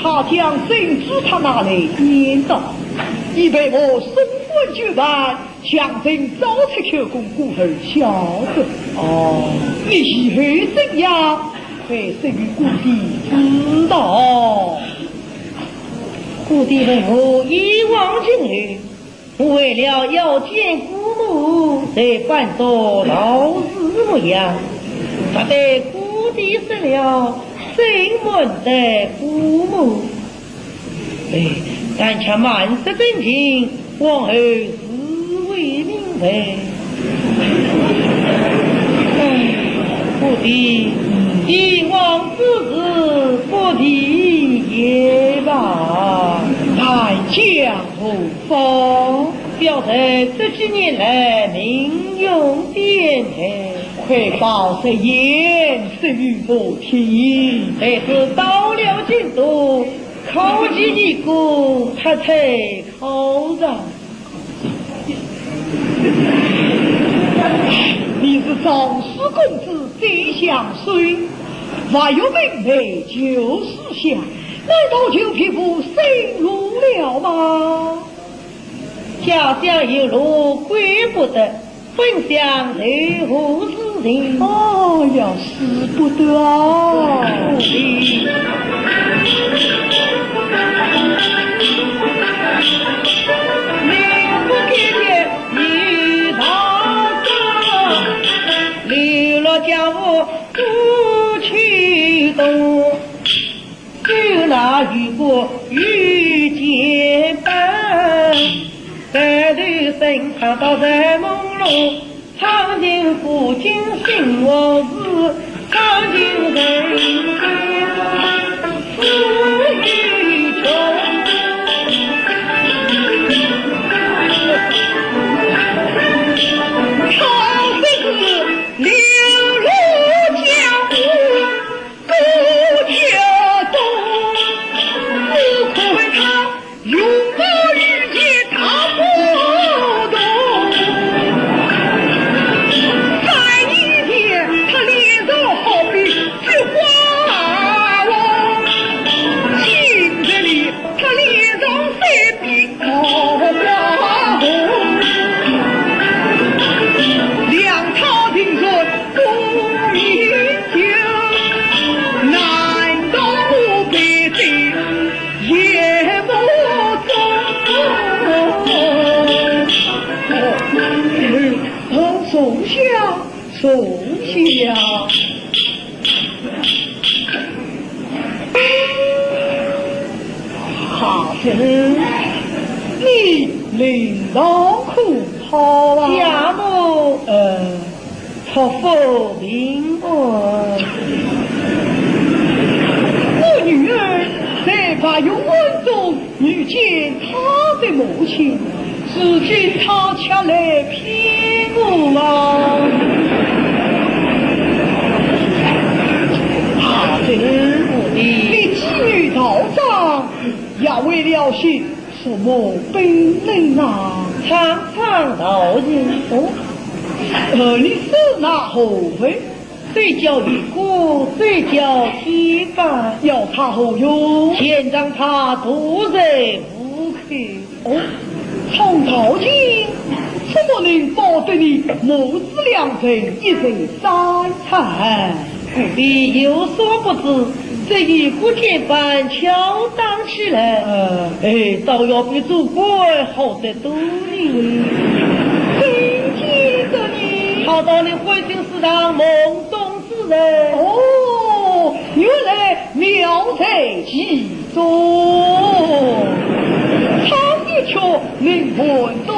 他将身子他拿来颠倒，已被我送婚举办。将军早出口供故后晓得哦，你以后怎样会是与故地知道？故地为何一往情侣？为了要见姑母，才扮作老子模样，他对故地失了声闻的姑母。但却满是真情，往后明白，故地以往之事不提也罢，但江湖风表示这几年来名用颠沛，快报是言是语不听，但是到了京都，考级一过，他才考上。你是赵氏公子最相随，还有妹妹就是相，难道就匹夫生路了吗？家乡有路归不得，本想随护之人。哦呀，使不得啊！家务不去动，就那雨过雨结伴，白头唱到在朦胧，唱尽父亲心往事，唱尽人间思与愁。唱的是流入江湖不觉动，不亏他勇谋日夜他不懂。在一天他脸上好比菊花红，镜子里他脸上色比桃花红。两朝廷说功名就，难道百姓也不懂？送下送下，好生你领导苦好啊，家母托付平安。我女儿在把永温中遇见她的母亲，至今她恰来骗我啊！好生你妓女道长也为了心什么本领啊？常常道人哦，你是哪后悔？谁叫一个，谁叫提拔？要他何用？先让他独人不可。哦，从到今，怎么能保得你母子两人一人三餐？不必有所不知。这一股铁板敲打起来，倒要比祖国好得多呢。真记得你，好到你回心思上懵懂之人。哦，原来妙在其中，他的却能问多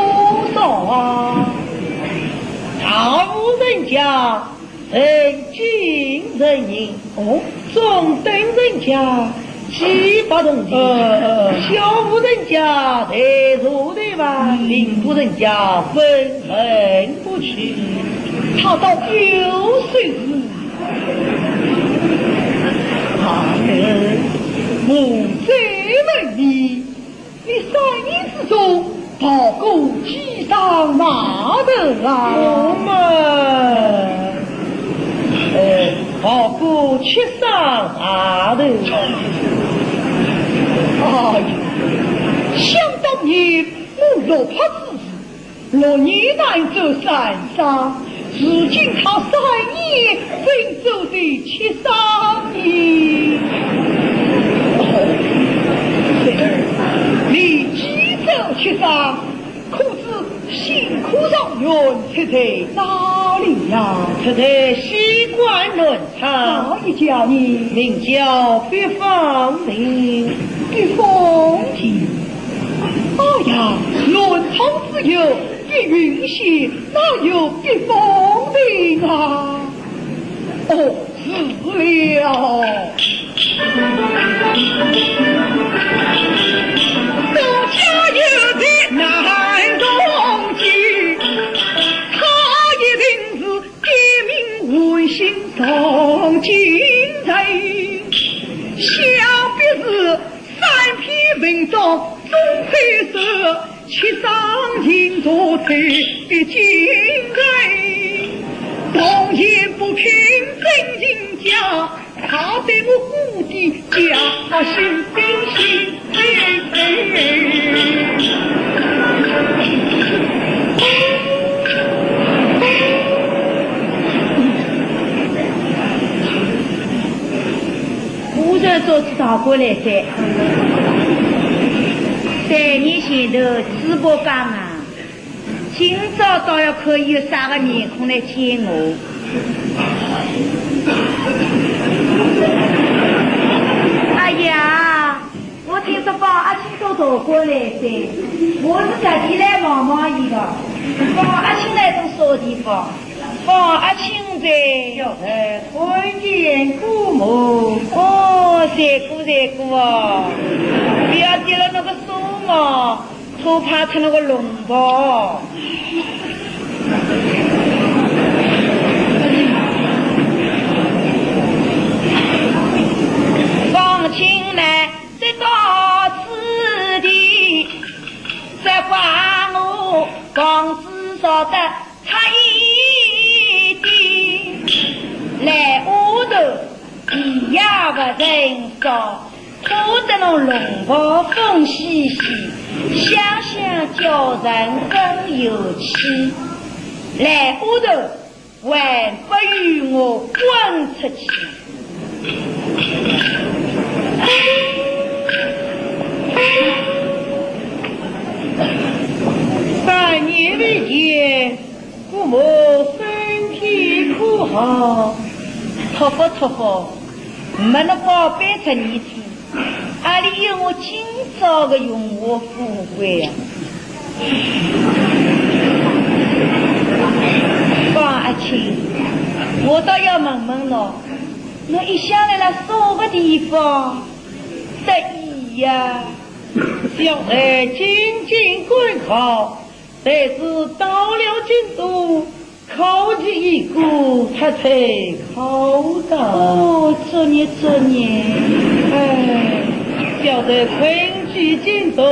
少啊？大户人家人敬人义，哦，中等人家七八同情，小户人家太弱的吧，领主人家分文不取。他到9岁时，他人母贼门里，你3年之中报过几上哪的啊？我们报过7上哪的？哎呀，想当年我落魄之时，6年难走3上，如今他3年分走的7上年。你既走7上，可知辛苦上元出在哪里呀？出在西关论场。哪一家呢？名叫北方亭。北方亭。哎呀，论场只有碧云县，哪有北方亭啊？哦，是了。多家有的难同情，他一定是革命温馨上进人，想必是3篇文章总配色7上进作才的精人，当言不肯真情讲，他对我故的家心冰心。忽然做出大过来噻，3年前头直播讲啊，今朝倒要看有啥个面孔来见我。哎呀，我听说把阿青都走过来噻，我是特地来望望伊的。放阿青那种啥地方？放阿青在要在推荐姑母。哦，谢姑哦，不要跌了那个手嘛，头怕成那个龙包。放青来这到此地，再把我房子烧得差一点，来屋头一夜不人烧，哭得那龙袍风兮兮，想想叫人更有气。来屋头还不与我滚出去。3年未见，姑母身体可好？托付，没那宝贝出你去，阿里有我今朝的荣华富贵啊！方阿青，我倒要问问了，我一想来了啥个地方得意呀？小孩进京赶考，但是到了京都，考级一过，他才考到。哦，作孽！哎，小孩困居京都，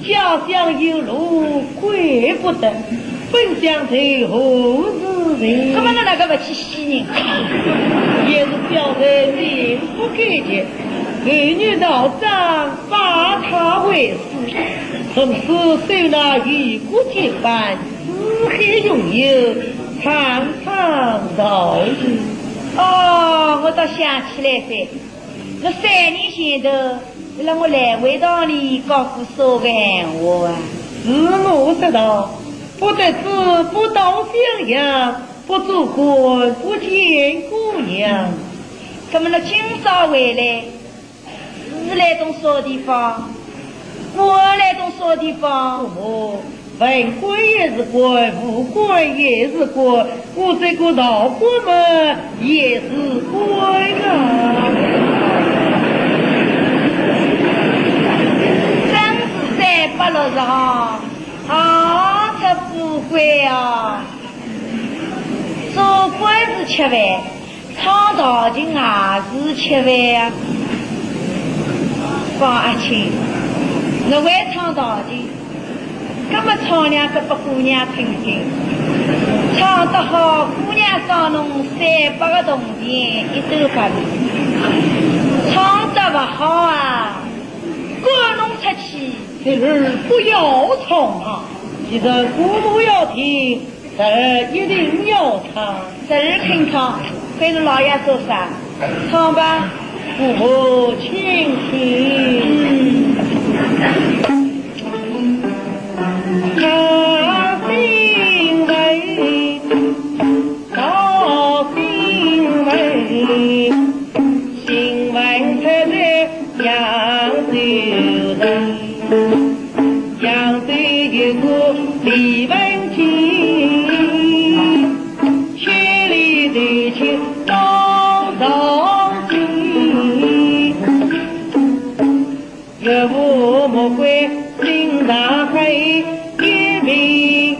家乡有路归不得，本想在何日回？怎么能那个不去西人？也是小孩命不该结。儿女道长把他为师，从此受那与国结伴，四海拥有，长长道义。哦，我倒想起来噻，我3年前头让我来回堂里告诉说个闲话啊。子母说道：不得志，不到襄阳，不做官，不见姑娘。怎么了？今朝回来？是来从啥地方？我来从啥地方？哦，文官也是官，武官也是官，我这个老官们也是官啊！真是360行，好出富贵啊！做官是7万，唱道经也是7万啊！方阿青，我会唱道经，干嘛唱两个给姑娘听听？唱得好，姑娘赏侬300个铜钱1斗8米；唱得不好啊，赶侬出去。这儿不要唱啊！既然姑母要听，这一定要唱。这儿肯唱，跟着老爷做啥？唱吧。姑母请听。大兴为，大兴为，兴为他在扬州人，扬州有个李文静，千里对情当上京，岳父莫怪心大黑，一命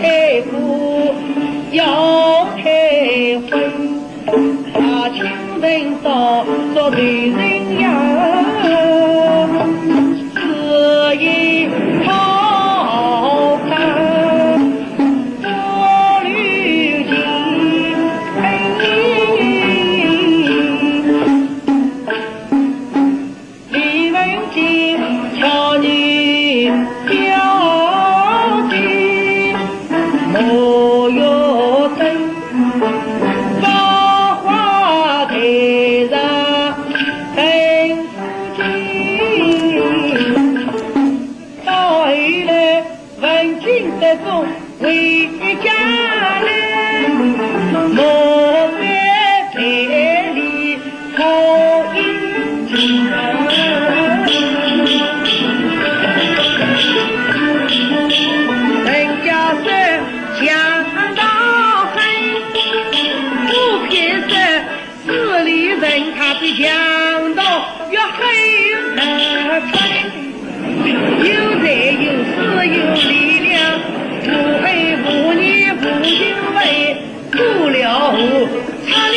爱父要开会，把亲人到做对人呀，此一好看我旅行，李文静瞧你表弟莫有真，把话台上等夫妻，到后来文静得中回家来，莫非别离好一场。人家是起强盗越黑难穿，有财有势有力量，无为无义无行为，不了差了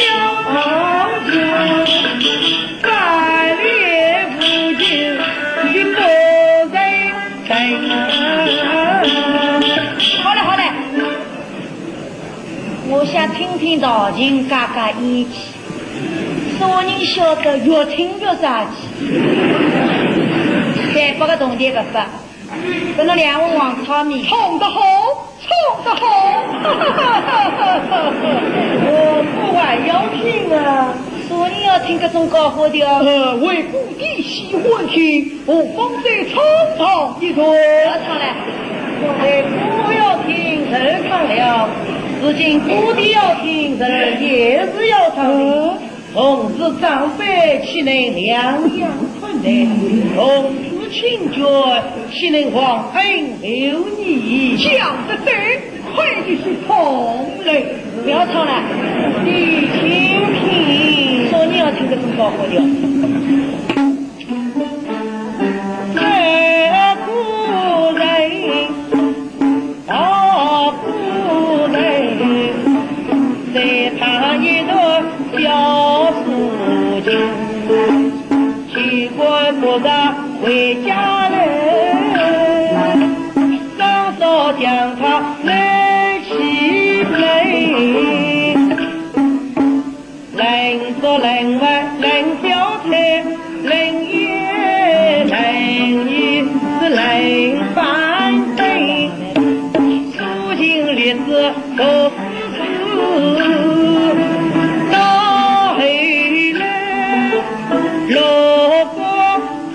百列不尽的不在好了好了，我想听听道情嘎嘎义气，说人晓得越听越杀气。再不个懂点个法，跟那两位王草民唱得好，唱得好，我不还要听啊！说你要听这种高火调，为故地喜欢听，我方再唱唱一段。不要唱了。我不要听人唱了，如今不的要听人也是要唱的。同是长辈岂能两样困难？同是亲眷岂能忘恩留义？讲得对，快的是同类。不要唱了，你听听，说你要听这种高火调。这故人，故人，在他一段小事情，去过不让回家人，刚少将他来起来，人说人外人交菜，人也人意是人反对，书经历史都是到后来落过风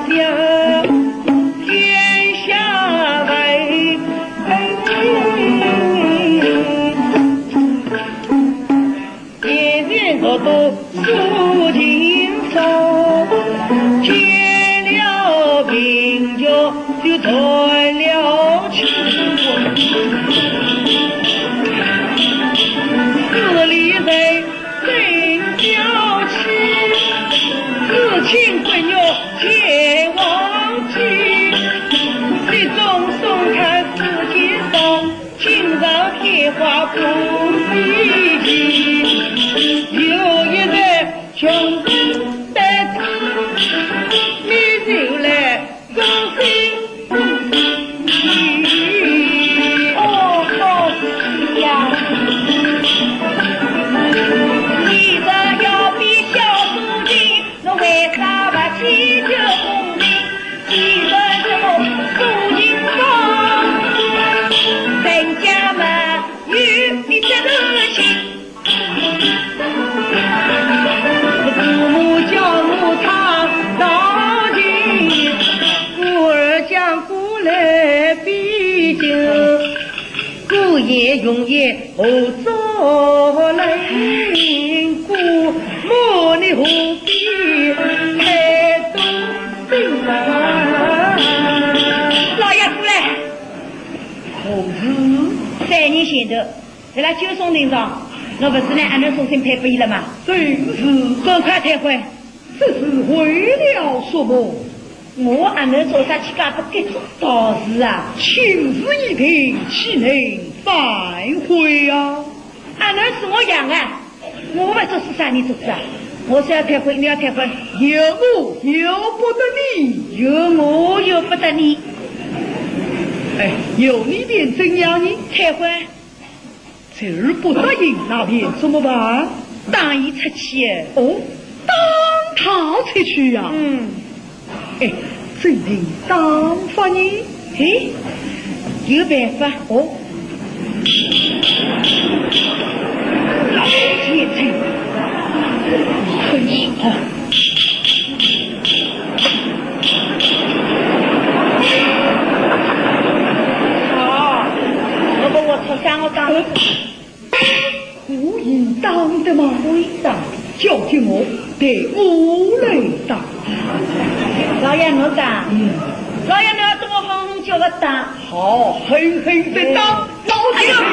向天下为人人都书经上，添了名就断了情，自立人真娇气，自亲闺女皆忘记，最终松开自己上，经常天花不必及，有一人穷人带子，你就来高兴。呀，你这要比小书记，侬为啥不祈求公平？既然这么书记方，人家们与你这个心。父母教母唱到底，故儿将故来比经。故业永业何作人故，母你何必太多心啊？老爷出来，何事3年前头，在那九松林上，我不是呢俺们送信派不伊了吗？正是，赶快退回。这是为了什么？我俺们做啥去干不给做大事啊？情事一平，岂能反悔啊？俺们是我养啊，我不做事啥你做事啊？我是要退婚，你要退婚，有我由不得你，有我由不得你。哎，有你便怎样呢？退婚，这儿不答应，那便怎么办？当伊出去。哦，当他出去呀、哎，怎能当发呢？哎，有办法哦，老先生，很好。好，我把我出山我当可以当的吗？可以当。叫听我得无来当。老爷侬当，老爷侬要跟我狠狠叫我当。好，狠狠的当，老先生，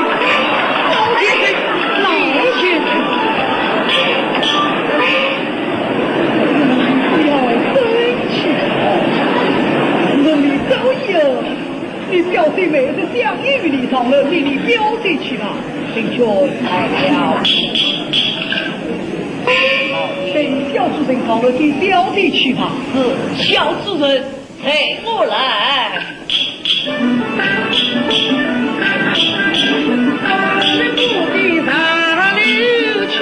老先生，老先生。进去好了。等小主人好了，给表弟去吧。是，小主人陪我来。是不必他留去。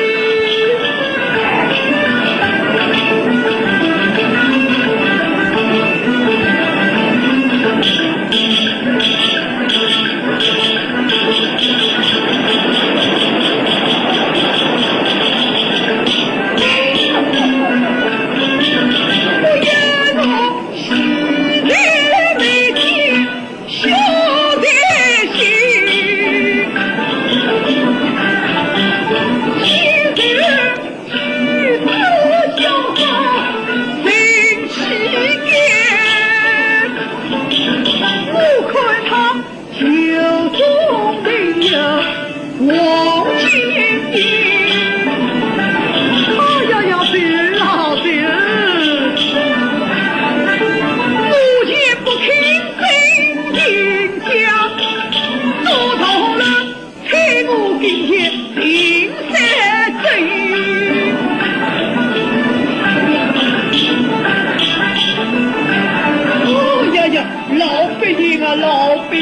老百姓，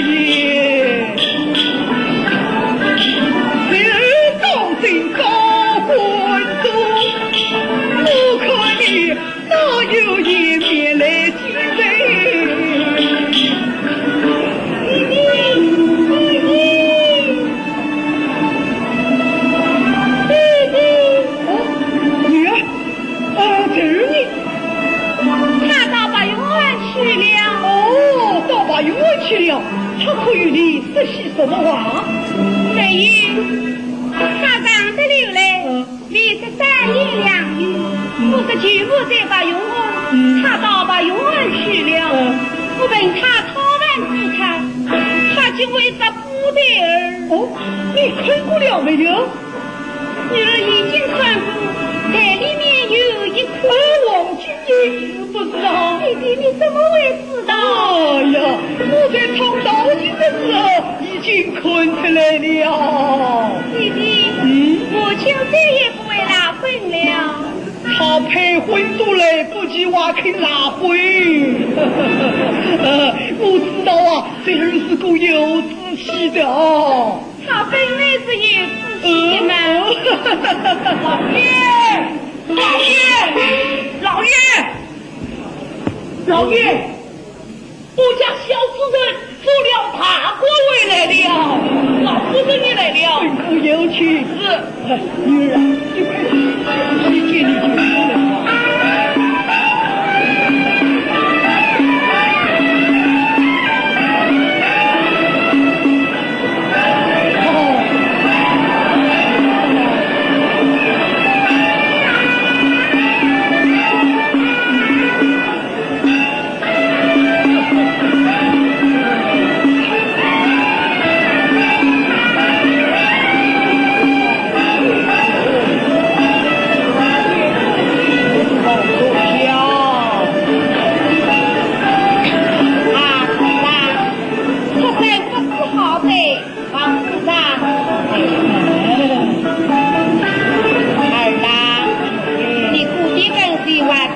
今日当今高官中，我看你哪有颜面来见人？弟弟，女儿，这是你。他到把永安去了。哦，到把永安去了，他可与你说些什么话？对于他长得流来，你是3言2语，我是全部在把永安，他到把永安去了。我问他讨饭之餐，他就为这不得儿。哦，你看过了没有？女儿已经看过，在里面有一块王金英，不知道。弟弟，你怎么会知道？哎呀，我在唱道经的时候已经看出来了。弟弟，母亲再也不会拉婚了。他配婚都来不及挖坑拉婚。我知道啊，这儿是个有志气的啊。他本来是有志气的嘛。老爷，我家小主人做了大官位来了，老夫人也来了，吩咐有请。是，女儿啊，你快去见你主人吧。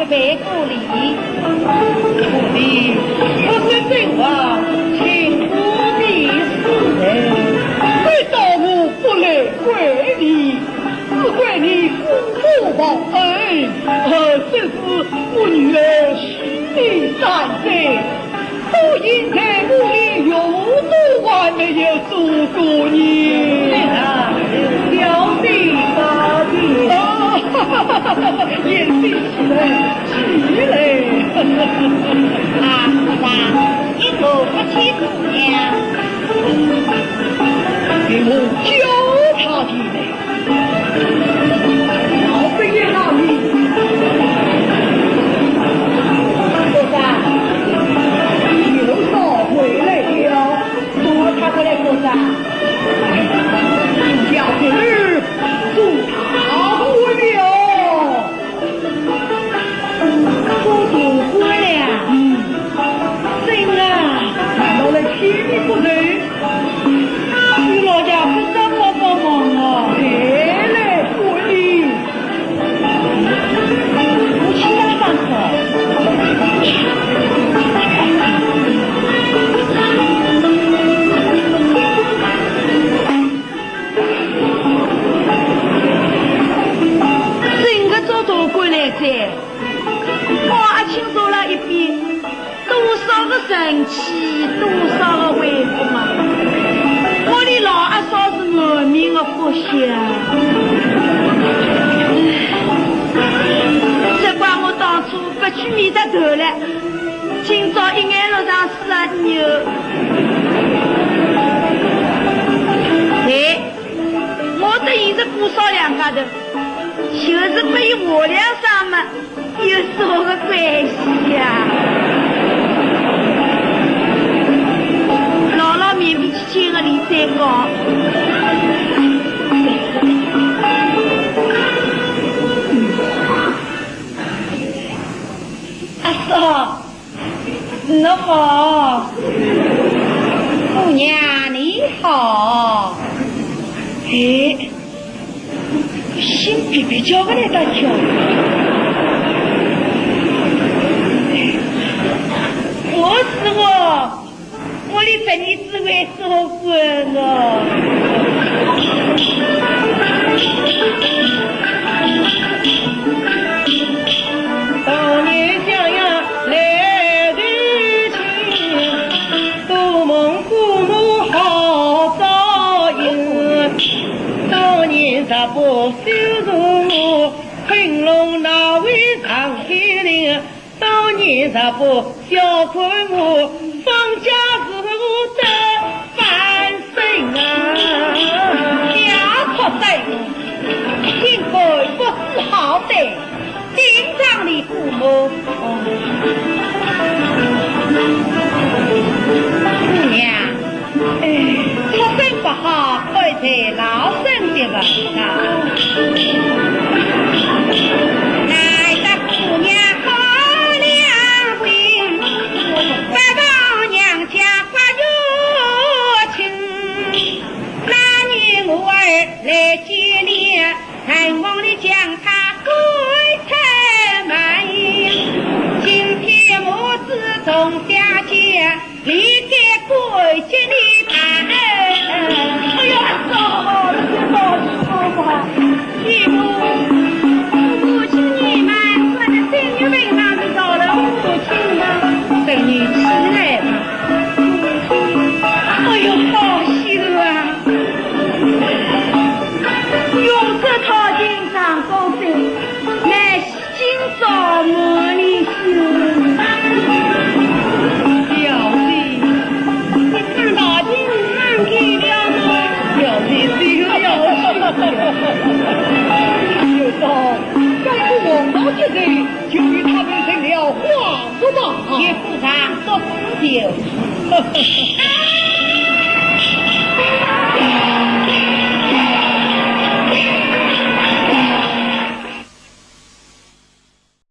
别故里，故里可是真话，请故地是人。为道我不来怪你，只怪你辜负报恩。这是我女儿虚名3岁，都因在屋里有多还没有做过你。小弟大弟。眼睛起来，啊，你头不起姑娘，给我教他的嘞。老辈爷那里，多少？刘少回来了，他回来多少？小儿祝他回了。难道来骗你不成？你老家不让我帮忙噻，我也听说了一遍，多少个神奇，多少个威风啊！我的老阿嫂是满面的福相，只怪我当初不去迷着头了，今朝一眼路上死牛。哎，我这也是姑嫂两家头，就是不以我俩上嘛，有什么个关系呀？老老绵绵去见个李三高，阿嫂，你好，姑娘你好。哎，心比比叫个来大叫，我是我的本你只为是我滚了。当年襄阳来对亲，都蒙父母好照应。当年咱不修容，昆仑那位上开灵。当年咱不小昆我，放假时候得翻身啊！家可对，应该不是好的，经常的父母。姑娘，出身不好，会在老身的份上。来的姑娘好良心，不到娘家发热情。那年我儿来接你，盼望你将他归程满意。今天我自从下界离开归接你盼。哎呀，嫂子，继母，母亲你们穿在孙女背上就到了，母亲呢？孙女起来吧。哎呦，好喜乐啊！用这套经上高升，乃今朝满里心。小弟，你看大经看开了吗？小弟只有要去。有道，该不王道之人，就与他们成了花子嘛。也不上说不就。